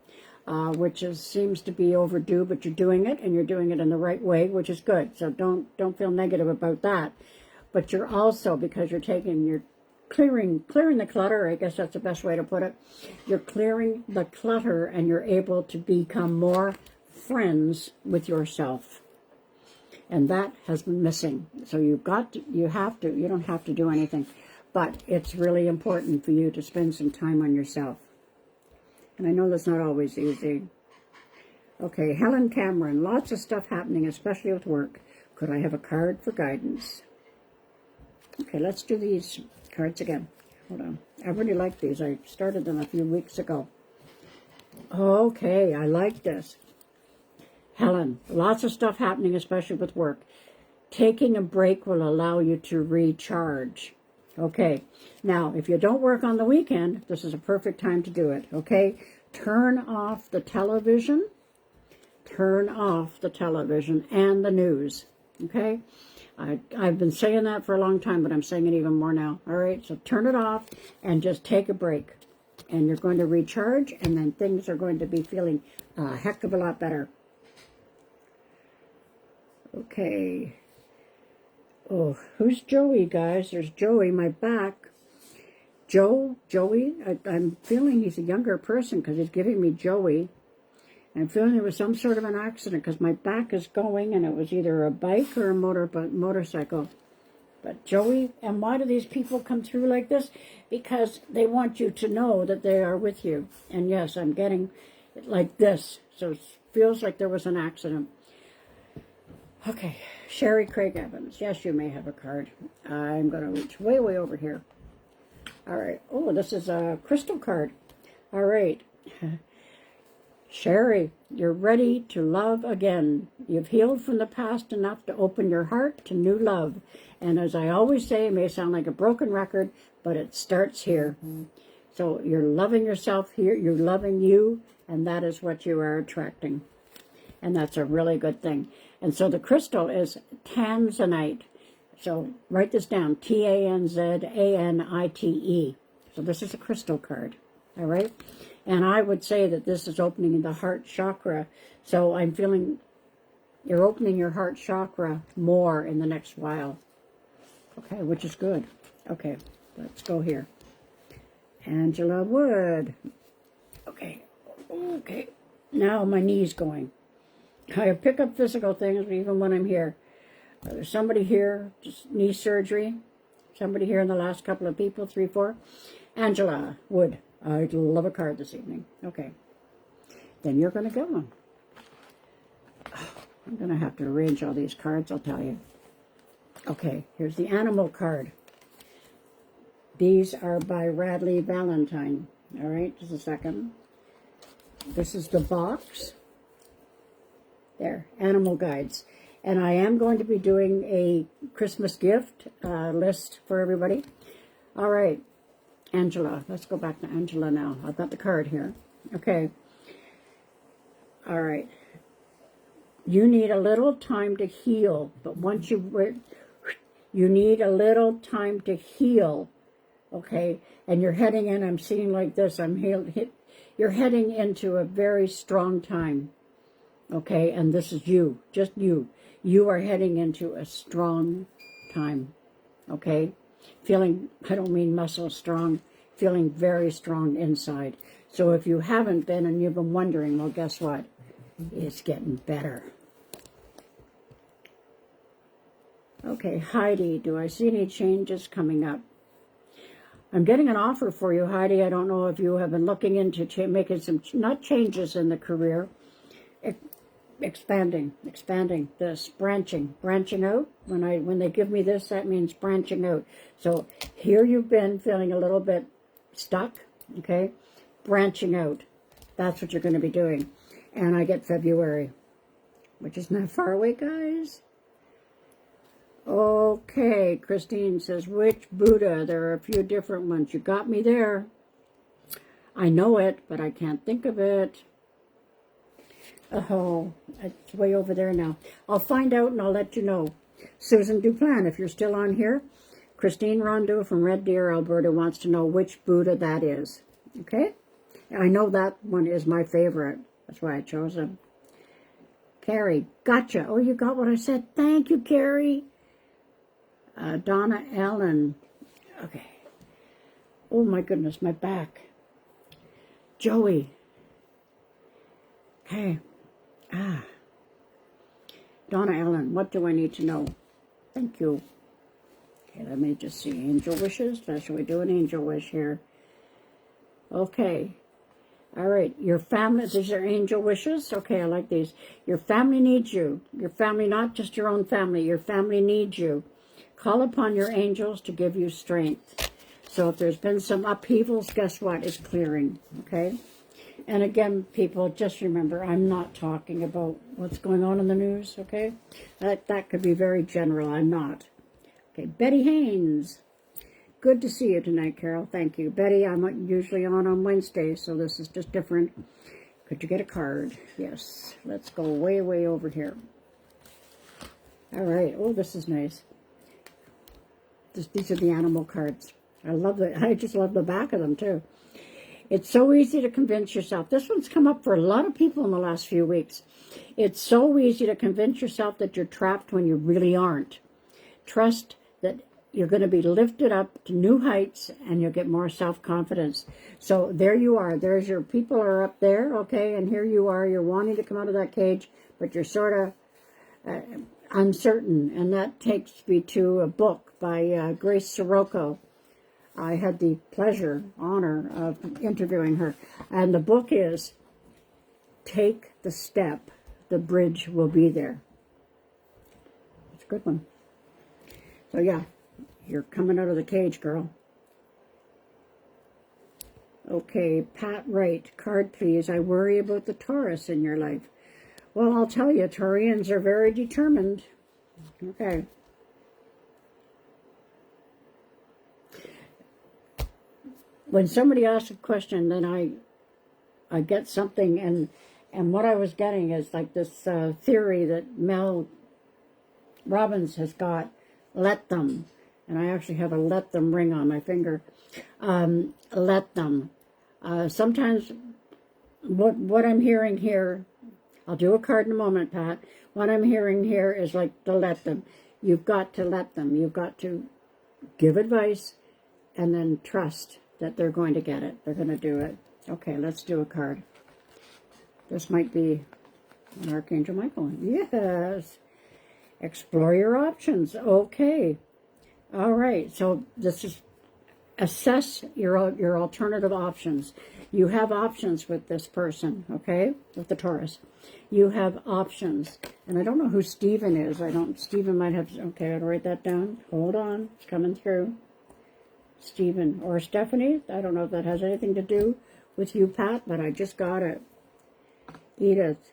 which seems to be overdue, but you're doing it, and you're doing it in the right way, which is good. So don't feel negative about that. But you're also, because you're clearing the clutter, I guess that's the best way to put it. You're clearing the clutter, and you're able to become more friends with yourself. And that has been missing. So you don't have to do anything. But it's really important for you to spend some time on yourself. And I know that's not always easy. Okay, Helen Cameron. Lots of stuff happening, especially with work. Could I have a card for guidance? Okay, let's do these cards again. Hold on. I really like these. I started them a few weeks ago. Okay, I like this. Helen, lots of stuff happening, especially with work. Taking a break will allow you to recharge. Okay, now, if you don't work on the weekend, this is a perfect time to do it, okay? Turn off the television. Turn off the television and the news, okay? I've been saying that for a long time, but I'm saying it even more now, all right? So turn it off and just take a break. And you're going to recharge, and then things are going to be feeling a heck of a lot better. Okay. Oh, who's Joey, guys? There's Joey, my back. Joey, I'm feeling he's a younger person because he's giving me Joey. And I'm feeling there was some sort of an accident because my back is going, and it was either a bike or a motorcycle. But Joey, and why do these people come through like this? Because they want you to know that they are with you. And yes, I'm getting it like this. So it feels like there was an accident. Okay, Sherry Craig Evans. Yes, you may have a card. I'm going to reach way, way over here. All right. Oh, this is a crystal card. All right. Sherry, you're ready to love again. You've healed from the past enough to open your heart to new love. And as I always say, it may sound like a broken record, but it starts here. So you're loving yourself here. You're loving you, and that is what you are attracting. And that's a really good thing. And so the crystal is tanzanite. So write this down, Tanzanite. So this is a crystal card, all right? And I would say that this is opening the heart chakra. So I'm feeling you're opening your heart chakra more in the next while. Okay, which is good. Okay, let's go here. Angela Wood. Okay, now my knee's going. I pick up physical things even when I'm here. There's somebody here, just knee surgery. Somebody here in the last couple of people, 3, 4. Angela Wood. I'd love a card this evening. Okay. Then you're going to get one. I'm going to have to arrange all these cards, I'll tell you. Okay, here's the animal card. These are by Radley Valentine. All right, just a second. This is the box. There, animal guides. And I am going to be doing a Christmas gift list for everybody. All right, Angela. Let's go back to Angela now. I've got the card here. Okay. All right. You need a little time to heal, but once you need a little time to heal, okay? And you're heading in, I'm seeing like this, you're heading into a very strong time, okay? And this is you, just you. You are heading into a strong time, okay? Feeling, I don't mean muscle strong, feeling very strong inside. So if you haven't been and you've been wondering, well, guess what? It's getting better. Okay, Heidi, do I see any changes coming up? I'm getting an offer for you, Heidi. I don't know if you have been looking into making some, not changes in the career, expanding this, branching out. When they give me this, that means branching out. So here you've been feeling a little bit stuck, okay? Branching out. That's what you're going to be doing. And I get February, which is not far away, guys. Okay, Christine says, which Buddha? There are a few different ones. You got me there. I know it, but I can't think of it. Oh, it's way over there now. I'll find out and I'll let you know. Susan Duplan, if you're still on here. Christine Rondeau from Red Deer, Alberta wants to know which Buddha that is. Okay? I know that one is my favorite. That's why I chose him. Carrie, gotcha. Oh, you got what I said. Thank you, Carrie. Donna Allen. Okay. Oh, my goodness, my back. Joey. Okay. Donna Allen, what do I need to know? Thank you. Okay, let me just see. Angel wishes. Shall we do an angel wish here? Okay. All right. Your family, these are angel wishes. Okay, I like these. Your family needs you. Your family, not just your own family. Your family needs you. Call upon your angels to give you strength. So if there's been some upheavals, guess what? It's clearing. Okay? And again, people, just remember, I'm not talking about what's going on in the news, okay? That could be very general. I'm not. Okay, Betty Haynes. Good to see you tonight, Carol. Thank you. Betty, I'm usually on Wednesdays, so this is just different. Could you get a card? Yes. Let's go way, way over here. All right. Oh, this is nice. These are the animal cards. I just love the back of them, too. It's so easy to convince yourself. This one's come up for a lot of people in the last few weeks. It's so easy to convince yourself that you're trapped when you really aren't. Trust that you're going to be lifted up to new heights and you'll get more self-confidence. So there you are. There's your people are up there, okay? And here you are. You're wanting to come out of that cage, but you're sort of uncertain. And that takes me to a book by Grace Sirocco. I had the pleasure, honor of interviewing her. And the book is Take the Step. The bridge will be there. It's a good one. So yeah, you're coming out of the cage, girl. Okay, Pat Wright, card please. I worry about the Taurus in your life. Well, I'll tell you, Taurians are very determined. Okay. When somebody asks a question, then I get something, and what I was getting is like this theory that Mel Robbins has got, let them, and I actually have a let them ring on my finger, let them. Sometimes what I'm hearing here, I'll do a card in a moment, Pat, what I'm hearing here is like to let them. You've got to let them. You've got to give advice and then trust that they're going to get it. They're going to do it. Okay, let's do a card. This might be an Archangel Michael. Yes. Explore your options. Okay. All right, so this is assess your alternative options. You have options with this person, okay? With the Taurus. You have options. And I don't know who Stephen is. Stephen might have, okay, I'll write that down. Hold on, it's coming through. Stephen or Stephanie. I don't know if that has anything to do with you, Pat, but I just got it. Edith.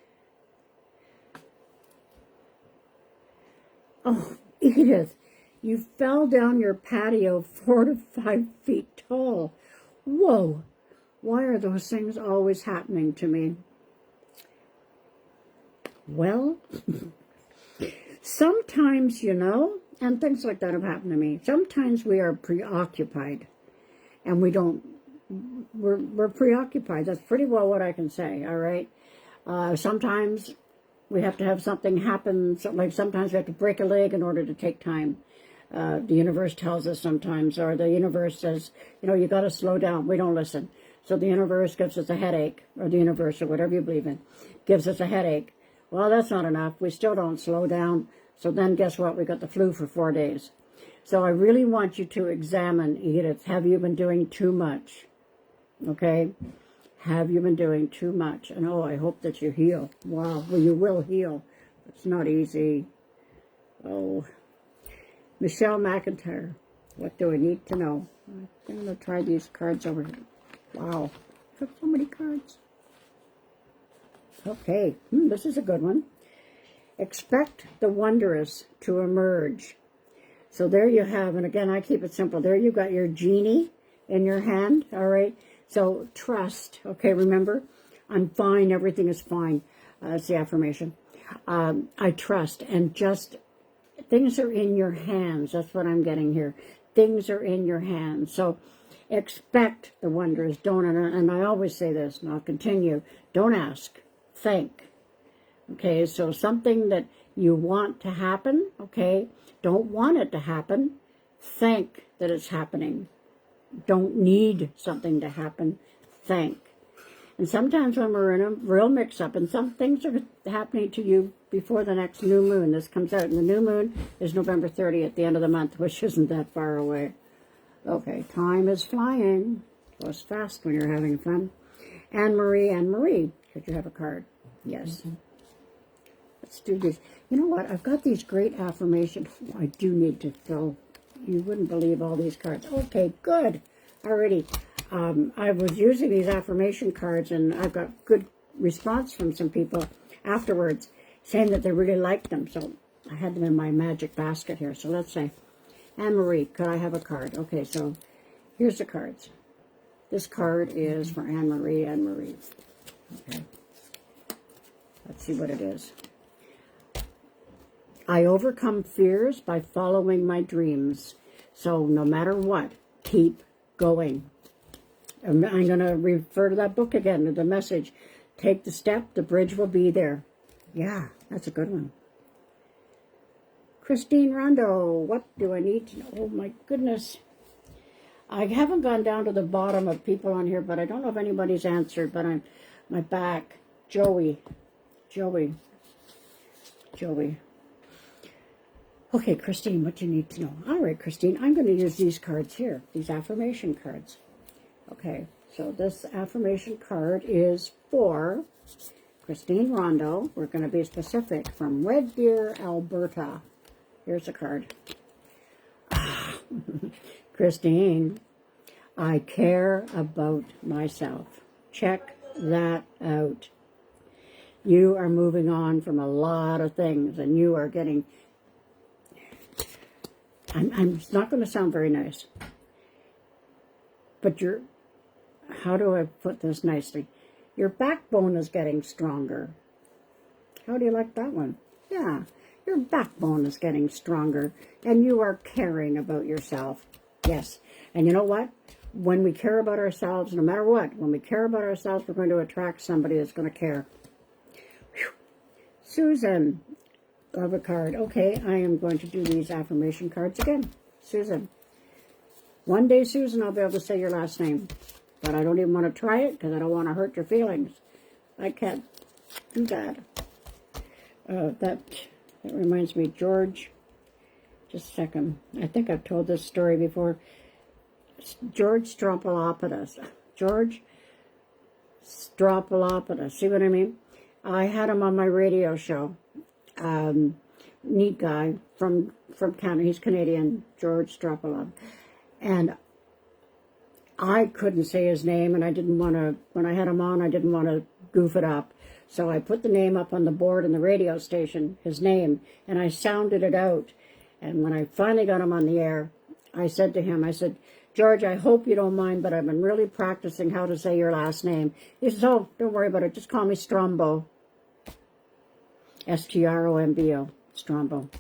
Oh, Edith, you fell down your patio 4 to 5 feet tall. Whoa, why are those things always happening to me? Well, sometimes, you know, and things like that have happened to me. Sometimes we are preoccupied and we're preoccupied. That's pretty well what I can say, all right? Sometimes we have to have something happen. Like sometimes we have to break a leg in order to take time. The universe tells us sometimes, or the universe says, you know, you got to slow down. We don't listen. So the universe gives us a headache, or the universe, or whatever you believe in, gives us a headache. Well, that's not enough. We still don't slow down. So then guess what? We got the flu for 4 days. So I really want you to examine, Edith, have you been doing too much? Okay? Have you been doing too much? And oh, I hope that you heal. Wow, well, you will heal. It's not easy. Oh, Michelle McIntyre, what do I need to know? I'm going to try these cards over here. Wow, I've got so many cards. Okay, this is a good one. Expect the wondrous to emerge. So there you have, and again, I keep it simple. There you got your genie in your hand, all right? So trust, okay, remember, I'm fine, everything is fine. That's the affirmation. I trust, and just things are in your hands. That's what I'm getting here. Things are in your hands. So expect the wonders. Don't, and I always say this, and I'll continue. Don't ask, think. Okay, so something that you want to happen, okay, don't want it to happen. Think that it's happening. Don't need something to happen. Think. And sometimes when we're in a real mix-up, and some things are happening to you before the next new moon. This comes out, and the new moon is November 30th, at the end of the month, which isn't that far away. Okay, time is flying. Goes fast when you're having fun. Anne-Marie, could you have a card? Yes. Let's do this. You know what? I've got these great affirmations. I do need to fill. You wouldn't believe all these cards. Okay, good. Alrighty. I was using these affirmation cards, and I've got good response from some people afterwards saying that they really liked them. So I had them in my magic basket here. So let's say, Anne-Marie, could I have a card? Okay, so here's the cards. This card is for Anne-Marie. Anne-Marie. Okay. Let's see what it is. I overcome fears by following my dreams. So no matter what, keep going. I'm going to refer to that book again, to the message. Take the step, the bridge will be there. Yeah, that's a good one. Christine Rondo, what do I need to know? Oh my goodness. I haven't gone down to the bottom of people on here, but I don't know if anybody's answered, but I'm my back. Joey. Okay, Christine, what do you need to know? All right, Christine, I'm going to use these cards here, these affirmation cards. Okay, so this affirmation card is for Christine Rondo. We're going to be specific, from Red Deer, Alberta. Here's the card. Christine, I care about myself. Check that out. You are moving on from a lot of things, and you are getting... it's not going to sound very nice, but how do I put this nicely? Your backbone is getting stronger. How do you like that one? Yeah, your backbone is getting stronger, and you are caring about yourself. Yes, and you know what? When we care about ourselves, no matter what, when we care about ourselves, we're going to attract somebody that's going to care. Whew. Susan. Of a card. Okay, I am going to do these affirmation cards again. Susan. One day, Susan, I'll be able to say your last name. But I don't even want to try it because I don't want to hurt your feelings. I can't do that. That reminds me, George Just a second. I think I've told this story before. George Strompolopoulos. George Strompolopoulos. See what I mean? I had him on my radio show. Neat guy from Canada. He's Canadian, George Strompolopoulos. And I couldn't say his name, and I didn't want to, when I had him on, I didn't want to goof it up. So I put the name up on the board in the radio station, his name, and I sounded it out. And when I finally got him on the air, I said to him, I said, George, I hope you don't mind, but I've been really practicing how to say your last name. He says, oh, don't worry about it. Just call me Strombo. S-T-R-O-M-B-O. Strombo.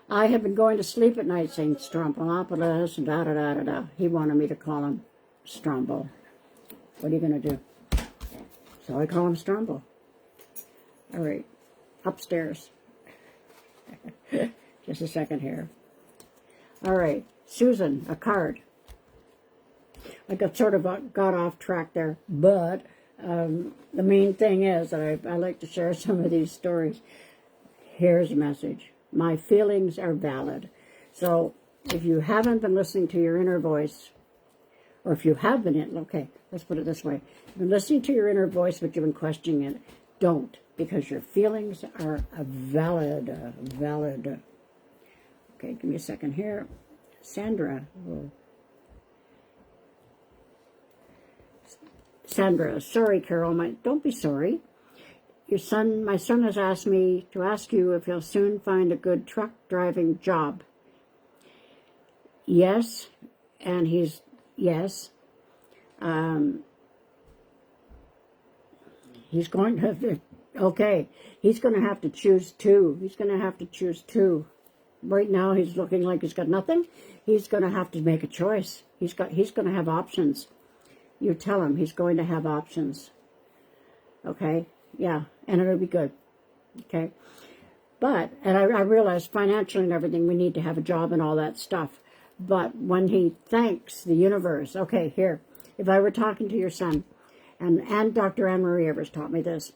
I have been going to sleep at night saying Strompolopoulos and da-da-da-da-da. He wanted me to call him Strombo. What are you going to do? So I call him Strombo. All right. Upstairs. Just a second here. All right. Susan, a card. I got sort of got off track there, but the main thing is that I like to share some of these stories. Here's a message. My feelings are valid. So if you haven't been listening to your inner voice, or if you have been okay, let's put it this way. If you've been listening to your inner voice, but you've been questioning it, don't, because your feelings are valid. Okay, give me a second here. Sandra. Oh. Sandra, sorry, Carole. Don't be sorry. My son has asked me to ask you if he'll soon find a good truck driving job. Yes, and yes. He's going to, okay, he's going to have to choose two. Right now, he's looking like he's got nothing. He's going to have to make a choice. He's going to have options. You tell him he's going to have options. Okay? Yeah, and it'll be good. Okay? But, and I realize financially and everything, we need to have a job and all that stuff. But when he thanks the universe, okay, here, if I were talking to your son, and Dr. Anne-Marie Evers taught me this,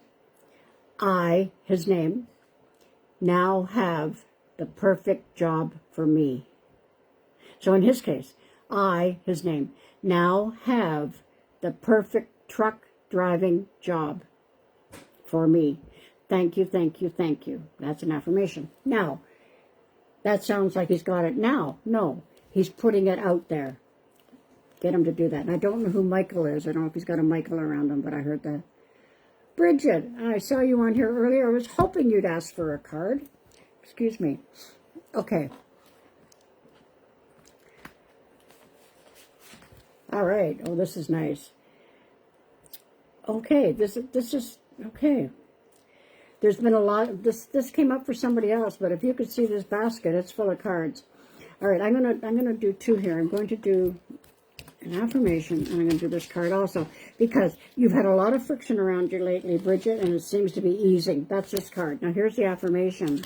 I, his name, now have the perfect job for me. So in his case, I, his name, now have the perfect truck driving job for me. Thank you, thank you, thank you. That's an affirmation. Now, that sounds like he's got it now. No, he's putting it out there. Get him to do that. And I don't know who Michael is. I don't know if he's got a Michael around him, but I heard that. Bridget, I saw you on here earlier. I was hoping you'd ask for a card. Excuse me. Okay. All right. Oh, this is nice. Okay. This is okay. There's been a lot of this came up for somebody else, but if you could see this basket, it's full of cards. All right, I'm gonna do two here. I'm going to do an affirmation, and I'm going to do this card also, because you've had a lot of friction around you lately, Bridget, and it seems to be easing. That's this card. Now, here's the affirmation.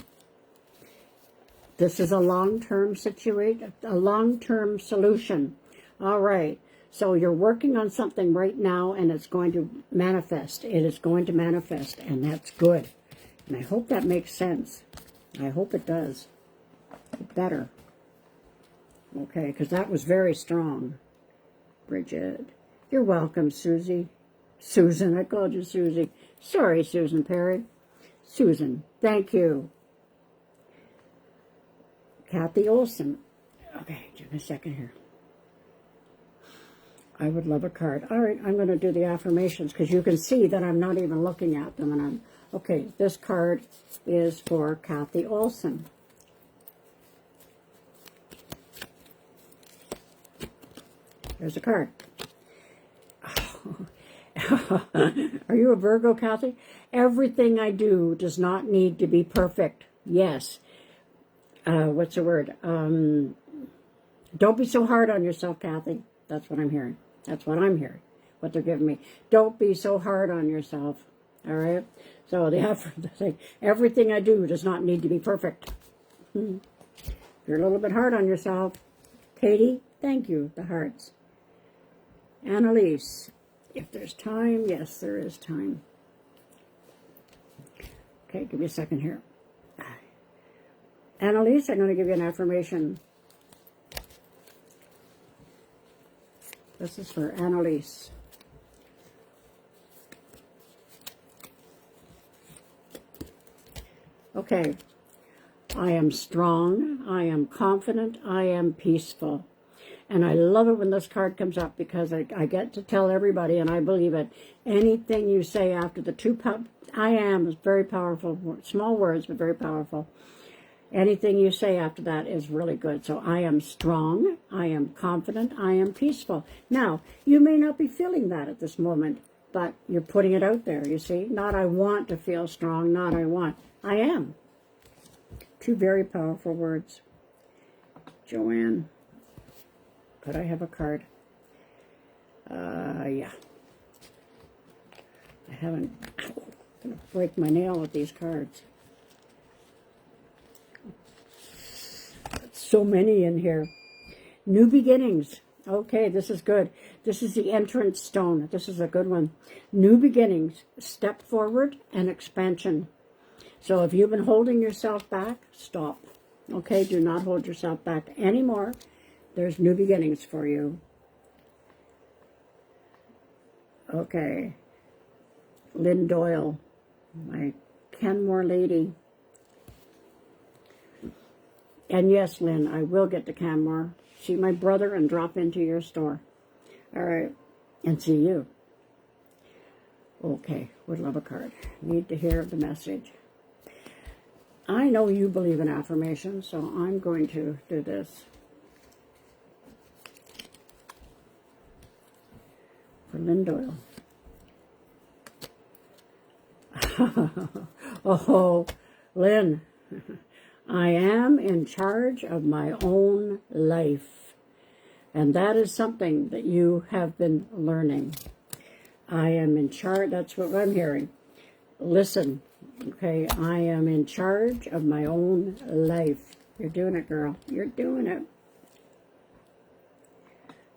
This is a long-term situation, a long-term solution. All right. So you're working on something right now, and it's going to manifest. It is going to manifest, and that's good. And I hope that makes sense. I hope it does. Better. Okay, because that was very strong. Bridget. You're welcome, Susie. Susan, I called you Susie. Sorry, Susan Perry. Susan, thank you. Kathy Olson. Okay, give me a second here. I would love a card. All right, I'm going to do the affirmations because you can see that I'm not even looking at them. And I'm okay, this card is for Kathy Olson. There's a card. Are you a Virgo, Kathy? Everything I do does not need to be perfect. Yes. What's the word? Don't be so hard on yourself, Kathy. That's what I'm hearing. That's what I'm hearing. What they're giving me. Don't be so hard on yourself. All right? So the thing, everything I do does not need to be perfect. If you're a little bit hard on yourself, Katie, thank you. The hearts. Annalise, if there's time, yes, there is time. Okay, give me a second here. Annalise, I'm going to give you an affirmation. This is for Annalise. Okay. I am strong. I am confident. I am peaceful. And I love it when this card comes up because I get to tell everybody, and I believe it. Anything you say after the I am is very powerful. Small words, but very powerful. Anything you say after that is really good. So I am strong. I am confident. I am peaceful. Now, you may not be feeling that at this moment, but you're putting it out there, you see. Not I want to feel strong, not I want. I am. Two very powerful words. Joanne. Could I have a card? Yeah. I haven't. I'm going to break my nail with these cards. So many in here. New beginnings. Okay, this is good. This is the entrance stone. This is a good one. New beginnings. Step forward and expansion. So if you've been holding yourself back, stop. Okay, do not hold yourself back anymore. There's new beginnings for you. Okay. Lynn Doyle, my Canmore lady. And yes, Lynn, I will get to Canmore, see my brother, and drop into your store. All right, and see you. Okay, would love a card. Need to hear the message. I know you believe in affirmations, so I'm going to do this. For Lynn Doyle. Oh, Lynn, I am in charge of my own life. And that is something that you have been learning. I am in charge. That's what I'm hearing. Listen, okay, I am in charge of my own life. You're doing it, girl. You're doing it.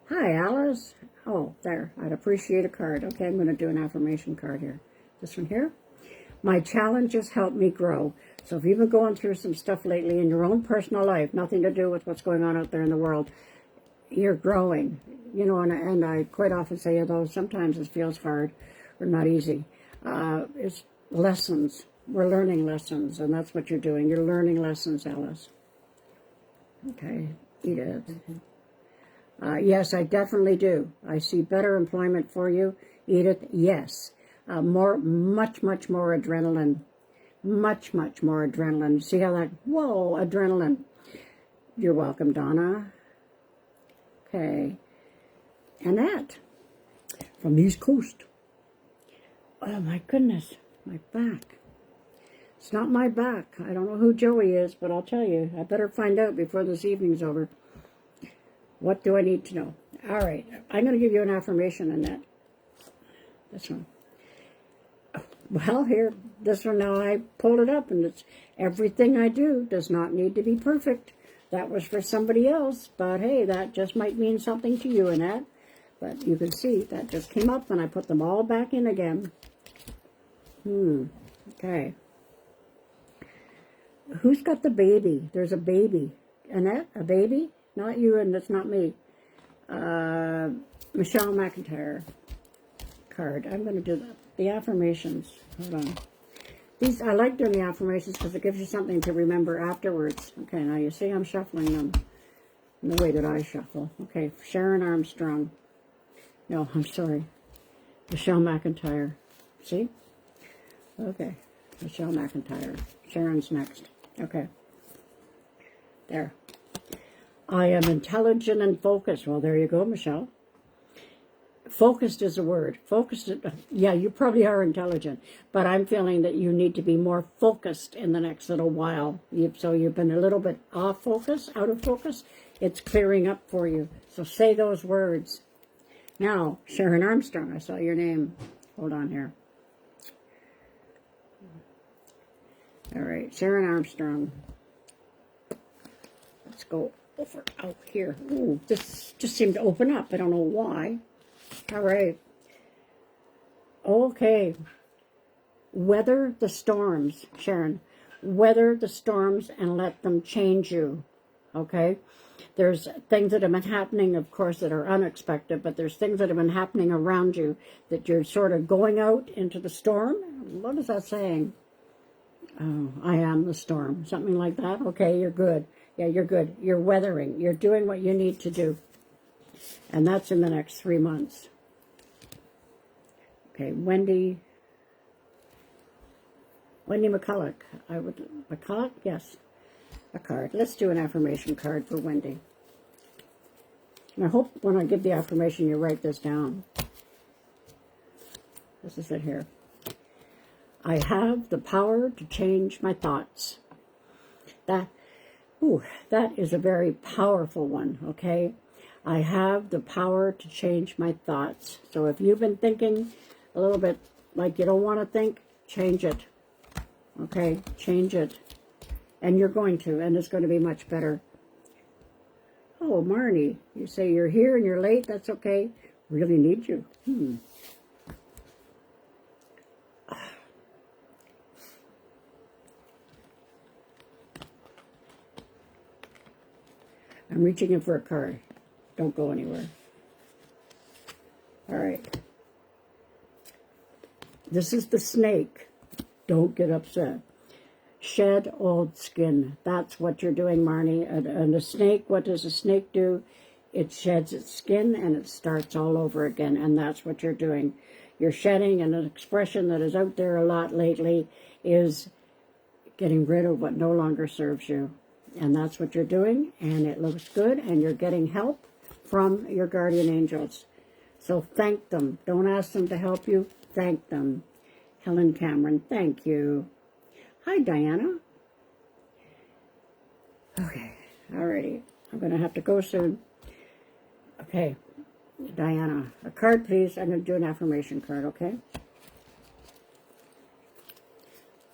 Hi, Alice. Oh, there. I'd appreciate a card. Okay, I'm going to do an affirmation card here. This one here. My challenges help me grow. So if you've been going through some stuff lately in your own personal life, nothing to do with what's going on out there in the world, you're growing. You know, and I quite often say, although sometimes it feels hard or not easy, it's lessons. We're learning lessons, and that's what you're doing. You're learning lessons, Alice. Okay, Edith. Yes, I definitely do. I see better employment for you, Edith. Yes. Much more adrenaline. Much more adrenaline. See how that, whoa, adrenaline. You're welcome, Donna. Okay. Annette from the East Coast. Oh, my goodness. My back. It's not my back. I don't know who Joey is, but I'll tell you. I better find out before this evening's over. What do I need to know? All right. I'm going to give you an affirmation, Annette. This one. Well, here, this one now I pulled it up, and it's everything I do does not need to be perfect. That was for somebody else, but hey, that just might mean something to you, Annette. But you can see that just came up, and I put them all back in again. Okay. Who's got the baby? There's a baby. Annette, a baby? Not you, and it's not me. Michelle McIntyre card. I'm going to do the affirmations. Hold on. These, I like doing the affirmations because it gives you something to remember afterwards. Okay, now you see I'm shuffling them in the way that I shuffle. Okay, Sharon Armstrong. No, I'm sorry. Michelle McIntyre. See? Okay, Michelle McIntyre. Sharon's next. Okay. There. I am intelligent and focused. Well, there you go, Michelle. Focused is a word. Focused, yeah, you probably are intelligent, but I'm feeling that you need to be more focused in the next little while. So you've been a little bit off focus, out of focus. It's clearing up for you. So say those words. Now, Sharon Armstrong, I saw your name. Hold on here. All right, Sharon Armstrong. Let's go over out here. Ooh, this just seemed to open up. I don't know why. All right. Okay. Weather the storms, Sharon. weather the storms and let them change you, okay? There's things that have been happening, of course, that are unexpected, but there's things that have been happening around you that you're sort of going out into the storm. What is that saying? Oh, I am the storm. Something like that. Okay, you're good. Yeah, you're good. You're weathering. You're doing what you need to do. And that's in the next 3 months. Okay, Wendy McCulloch. McCulloch? Yes. A card. Let's do an affirmation card for Wendy. And I hope when I give the affirmation you write this down. This is it here. I have the power to change my thoughts. That is a very powerful one, okay? I have the power to change my thoughts. So if you've been thinking a little bit like you don't want to think, change it. Okay, change it. And you're going to, and it's going to be much better. Oh, Marnie, you say you're here and you're late. That's okay. Really need you. I'm reaching in for a card. Don't go anywhere. All right. This is the snake. Don't get upset. Shed old skin. That's what you're doing, Marnie. And a snake, what does a snake do? It sheds its skin and it starts all over again. And that's what you're doing. You're shedding, and an expression that is out there a lot lately is getting rid of what no longer serves you. And that's what you're doing. And it looks good. And you're getting help from your guardian angels. So thank them. Don't ask them to help you. Thank them. Helen Cameron, thank you. Hi, Diana. Okay, alrighty. I'm going to have to go soon. Okay, Diana, a card, please. I'm going to do an affirmation card, okay?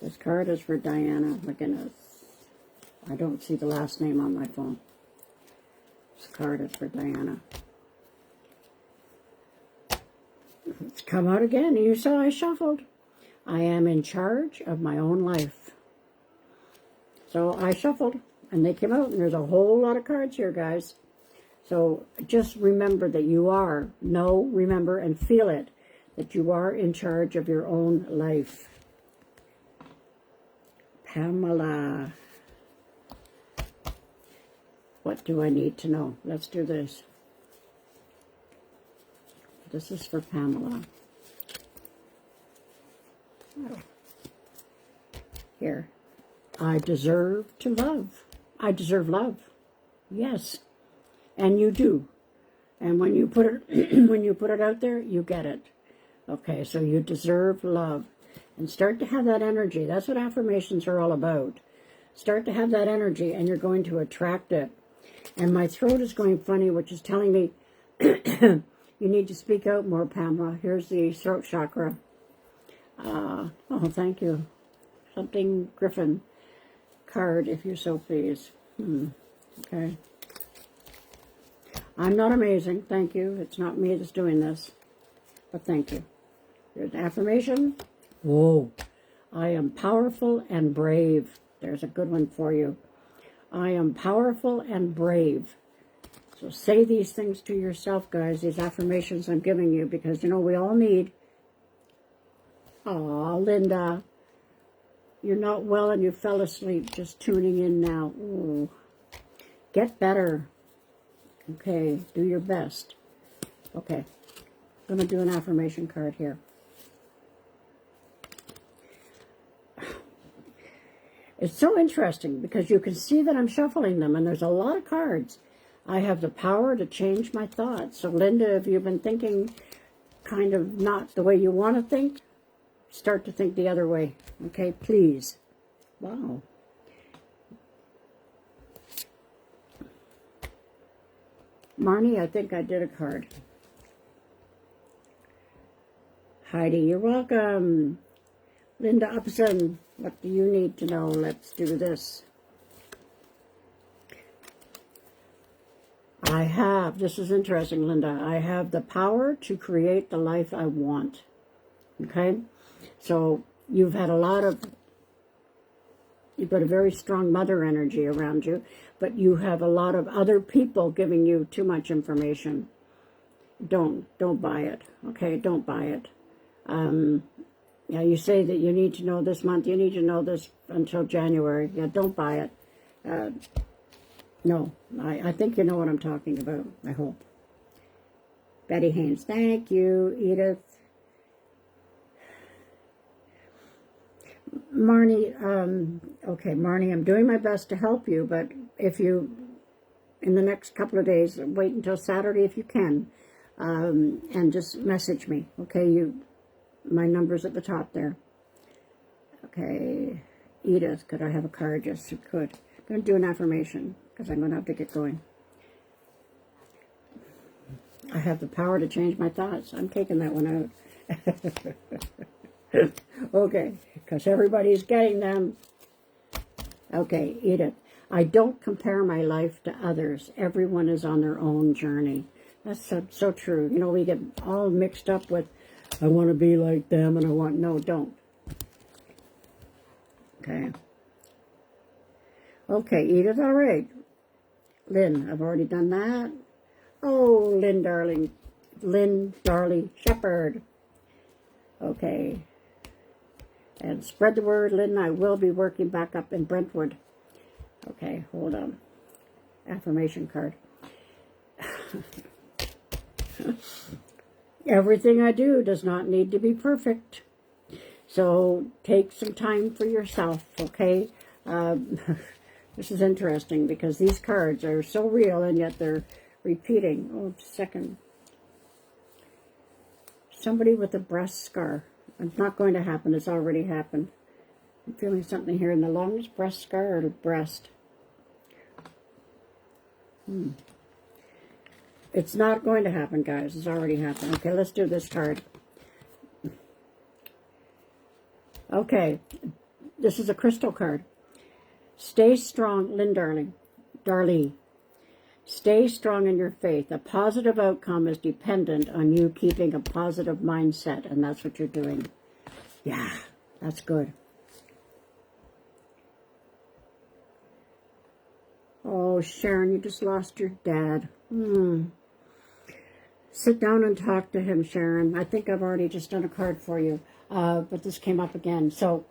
This card is for Diana McGinnis. I don't see the last name on my phone. This card is for Diana. It's come out again. You saw I shuffled. I am in charge of my own life. So I shuffled, and they came out, and there's a whole lot of cards here, guys. So just remember that you are, remember, and feel it, that you are in charge of your own life. Pamela. What do I need to know? Let's do this. This is for Pamela. Here. I deserve to love. I deserve love. Yes. And you do. And when you put it when you put it out there, you get it. Okay, so you deserve love. And start to have that energy. That's what affirmations are all about. Start to have that energy, and you're going to attract it. And my throat is going funny, which is telling me you need to speak out more, Pamela. Here's the throat chakra. Oh, thank you. Something Griffin card, if you so please. Okay. I'm not amazing. Thank you. It's not me that's doing this. But thank you. Here's an affirmation. Whoa. I am powerful and brave. There's a good one for you. I am powerful and brave. So say these things to yourself, guys, these affirmations I'm giving you, because, we all need. Aw, Linda, you're not well and you fell asleep, just tuning in now. Ooh. Get better. Okay, do your best. Okay, I'm going to do an affirmation card here. It's so interesting because you can see that I'm shuffling them, and there's a lot of cards. I have the power to change my thoughts. So, Linda, if you've been thinking kind of not the way you want to think, start to think the other way. Okay, please. Wow. Marnie, I think I did a card. Heidi, you're welcome. Linda Upson, what do you need to know? Let's do this. This is interesting, Linda. I have the power to create the life I want. Okay? So you've had a lot of, You've got a very strong mother energy around you, but you have a lot of other people giving you too much information. Don't buy it, okay? Don't buy it. Yeah, you say that you need to know this month, you need to know this until January. Yeah, don't buy it. No, I think you know what I'm talking about, I hope. Betty Haynes, thank you. Edith. Marnie, okay, Marnie, I'm doing my best to help you, but if you, in the next couple of days, wait until Saturday if you can, and just message me, okay? My number's at the top there. Okay, Edith, could I have a card? Yes, you could. I'm going to do an affirmation, because I'm going to have to get going. I have the power to change my thoughts. I'm taking that one out. Okay, because everybody's getting them. Okay, Edith. I don't compare my life to others. Everyone is on their own journey. That's so true. You know, we get all mixed up with, I want to be like them, and I want, no, don't. Okay. Okay, Edith, all right. Lynn, I've already done that. Oh, Lynn, darling Shepherd. Okay. And spread the word, Lynn. I will be working back up in Brentwood. Okay, hold on. Affirmation card. Everything I do does not need to be perfect. So take some time for yourself, okay? This is interesting because these cards are so real and yet they're repeating. Oh, second. Somebody with a breast scar. It's not going to happen. It's already happened. I'm feeling something here in the lungs. Breast scar or the breast. It's not going to happen, guys. It's already happened. Okay, let's do this card. Okay. This is a crystal card. Stay strong, Lynn, darling. Stay strong in your faith. A positive outcome is dependent on you keeping a positive mindset, and that's what you're doing. Yeah, that's good. Oh, Sharon, you just lost your dad. Sit down and talk to him, Sharon. I think I've already just done a card for you, but this came up again. So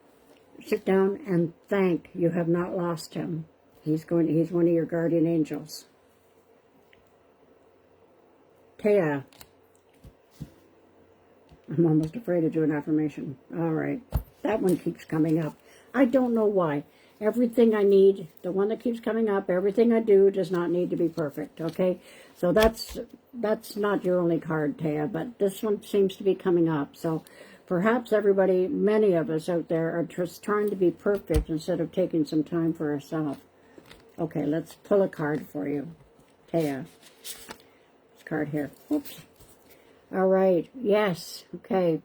sit down and thank you have not lost him. He's one of your guardian angels. Taya. I'm almost afraid to do an affirmation. All right. That one keeps coming up. I don't know why. Everything I need, the one that keeps coming up, everything I do does not need to be perfect, okay? So that's not your only card, Taya, but this one seems to be coming up. So perhaps everybody, many of us out there are just trying to be perfect instead of taking some time for ourselves. Okay, let's pull a card for you, Taya. This card here. Oops. All right. Yes. Okay.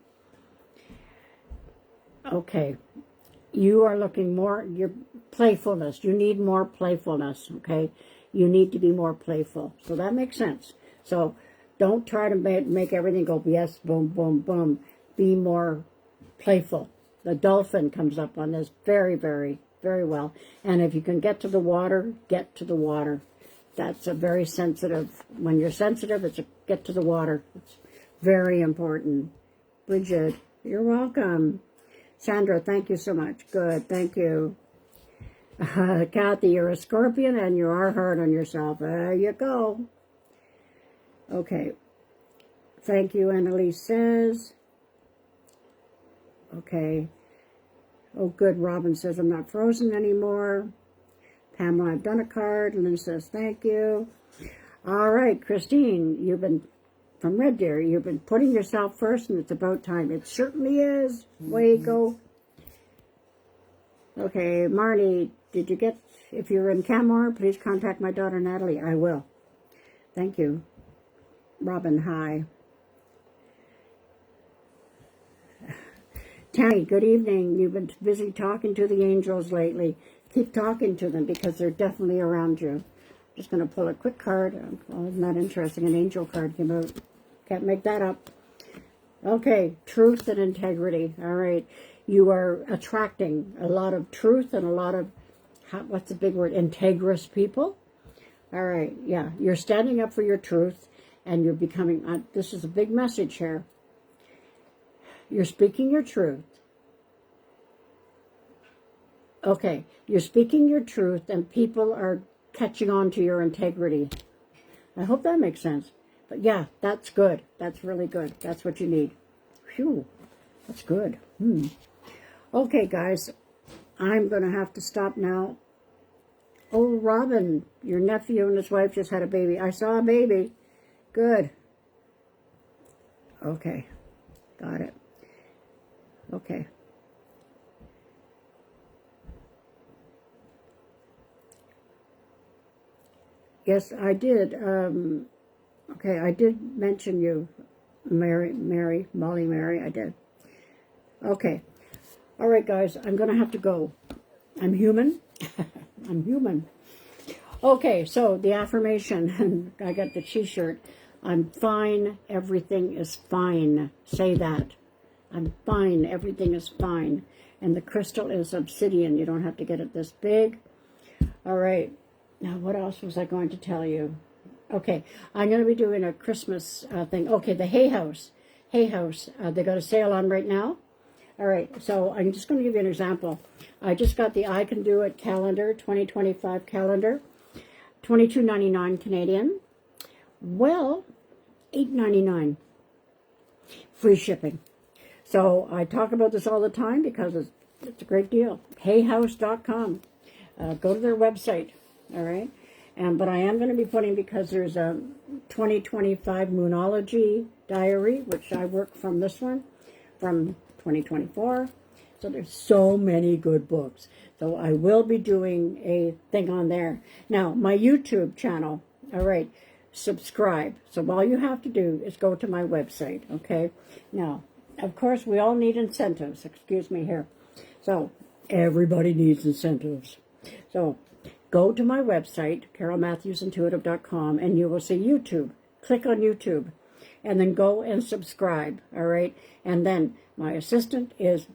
Okay. You are looking more, your playfulness. You need more playfulness, okay? You need to be more playful. So that makes sense. So don't try to make everything go, yes, boom, boom, boom. Be more playful. The dolphin comes up on this very, very, very well. And if you can get to the water, get to the water. That's a very sensitive, when you're sensitive, it's a get to the water. It's very important. Bridget, you're welcome. Sandra, thank you so much. Good, thank you. Kathy, you're a Scorpion and you are hard on yourself. There you go. Okay. Thank you, Annalise says. Okay. Oh, good. Robin says, I'm not frozen anymore. Pamela, I've done a card. Lynn says, thank you. All right, Christine, you've been, from Red Deer, you've been putting yourself first, and it's about time. It certainly is. Way you go. Okay, Marnie, did you get, if you're in Canmore, please contact my daughter, Natalie. I will. Thank you. Robin, hi. Tammy, good evening. You've been busy talking to the angels lately. Keep talking to them because they're definitely around you. Just going to pull a quick card. Oh, isn't that interesting? An angel card came out. Can't make that up. Okay, truth and integrity. All right. You are attracting a lot of truth and a lot of, what's the big word, integrous people. All right, yeah, you're standing up for your truth, and you're becoming, this is a big message here. You're speaking your truth. Okay, you're speaking your truth, and people are catching on to your integrity. I hope that makes sense. But yeah, that's good. That's really good. That's what you need. Phew, that's good. Okay, guys, I'm going to have to stop now. Oh, Robin, your nephew and his wife just had a baby. I saw a baby. Good. Okay, got it. Okay. Yes, I did. Okay, I did mention you, Molly Mary, I did. Okay. All right, guys, I'm going to have to go. I'm human. I'm human. Okay, so the affirmation, I got the t-shirt. I'm fine, everything is fine. Say that. I'm fine, everything is fine. And the crystal is obsidian. You don't have to get it this big. All right. Now, what else was I going to tell you? Okay, I'm going to be doing a Christmas thing. Okay, the Hay House. Hay House, they got a sale on right now. All right, so I'm just going to give you an example. I just got the I Can Do It calendar, 2025 calendar, $22.99 Canadian. Well, $8.99. Free shipping. So I talk about this all the time because it's a great deal. hayhouse.com. Go to their website, all right? But I am going to be putting, because there's a 2025 Moonology diary, which I work from this one, from 2024. So there's so many good books. So I will be doing a thing on there. Now, my YouTube channel, all right, subscribe. So all you have to do is go to my website, okay? Now, of course, we all need incentives. Excuse me here. So everybody needs incentives. So go to my website, CaroleMatthewsIntuitive.com, and you will see YouTube. Click on YouTube, and then go and subscribe, all right? And then my assistant is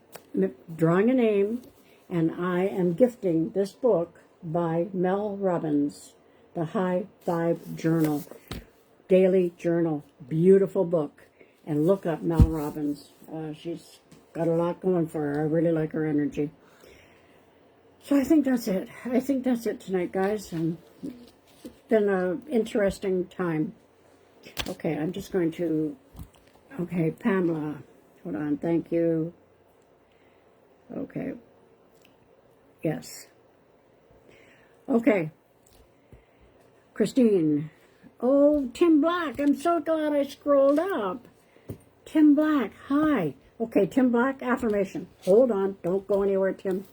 drawing a name, and I am gifting this book by Mel Robbins, The High Vibe Journal, Daily Journal. Beautiful book. And look up Mel Robbins. She's got a lot going for her. I really like her energy. So I think that's it. I think that's it tonight, guys. It's been an interesting time. Okay, I'm just going to... Okay, Pamela. Hold on. Thank you. Okay. Yes. Okay. Christine. Oh, Tim Black. I'm so glad I scrolled up. Tim Black. Hi. Okay, Tim Black, affirmation. Hold on. Don't go anywhere, Tim.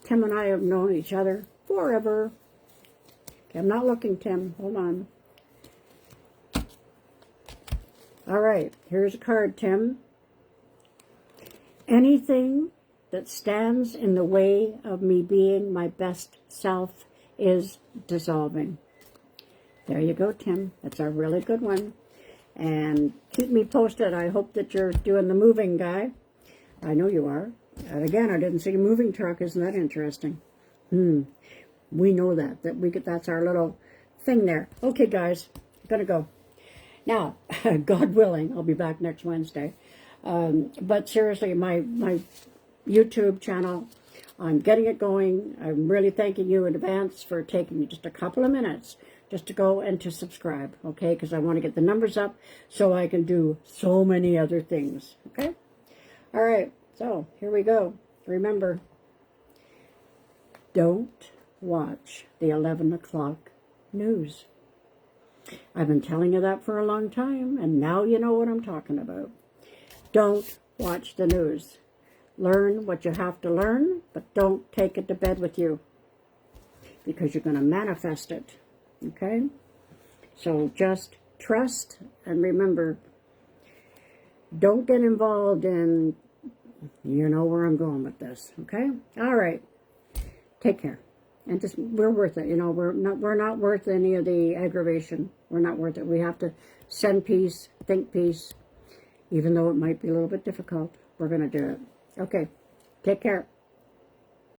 Tim and I have known each other forever. Okay, I'm not looking, Tim. Hold on. All right, here's a card, Tim. Anything that stands in the way of me being my best self is dissolving. There you go, Tim. That's a really good one. And keep me posted. I hope that you're doing the moving, guy. I know you are. And again, I didn't see a moving truck. Isn't that interesting? We know that. That's our little thing there. Okay, guys. I'm going to go. Now, God willing, I'll be back next Wednesday. But seriously, my YouTube channel, I'm getting it going. I'm really thanking you in advance for taking me just a couple of minutes just to go and to subscribe, okay? Because I want to get the numbers up so I can do so many other things, okay? All right, so here we go. Remember, don't watch the 11 o'clock news. I've been telling you that for a long time, and now you know what I'm talking about. Don't watch the news. Learn what you have to learn, but don't take it to bed with you, because you're going to manifest it, okay? So just trust, and remember, don't get involved in, you know where I'm going with this, okay? All right. Take care. And just, we're worth it, you know, we're not worth any of the aggravation. We're not worth it. We have to send peace, think peace, even though it might be a little bit difficult. We're going to do it. Okay. Take care.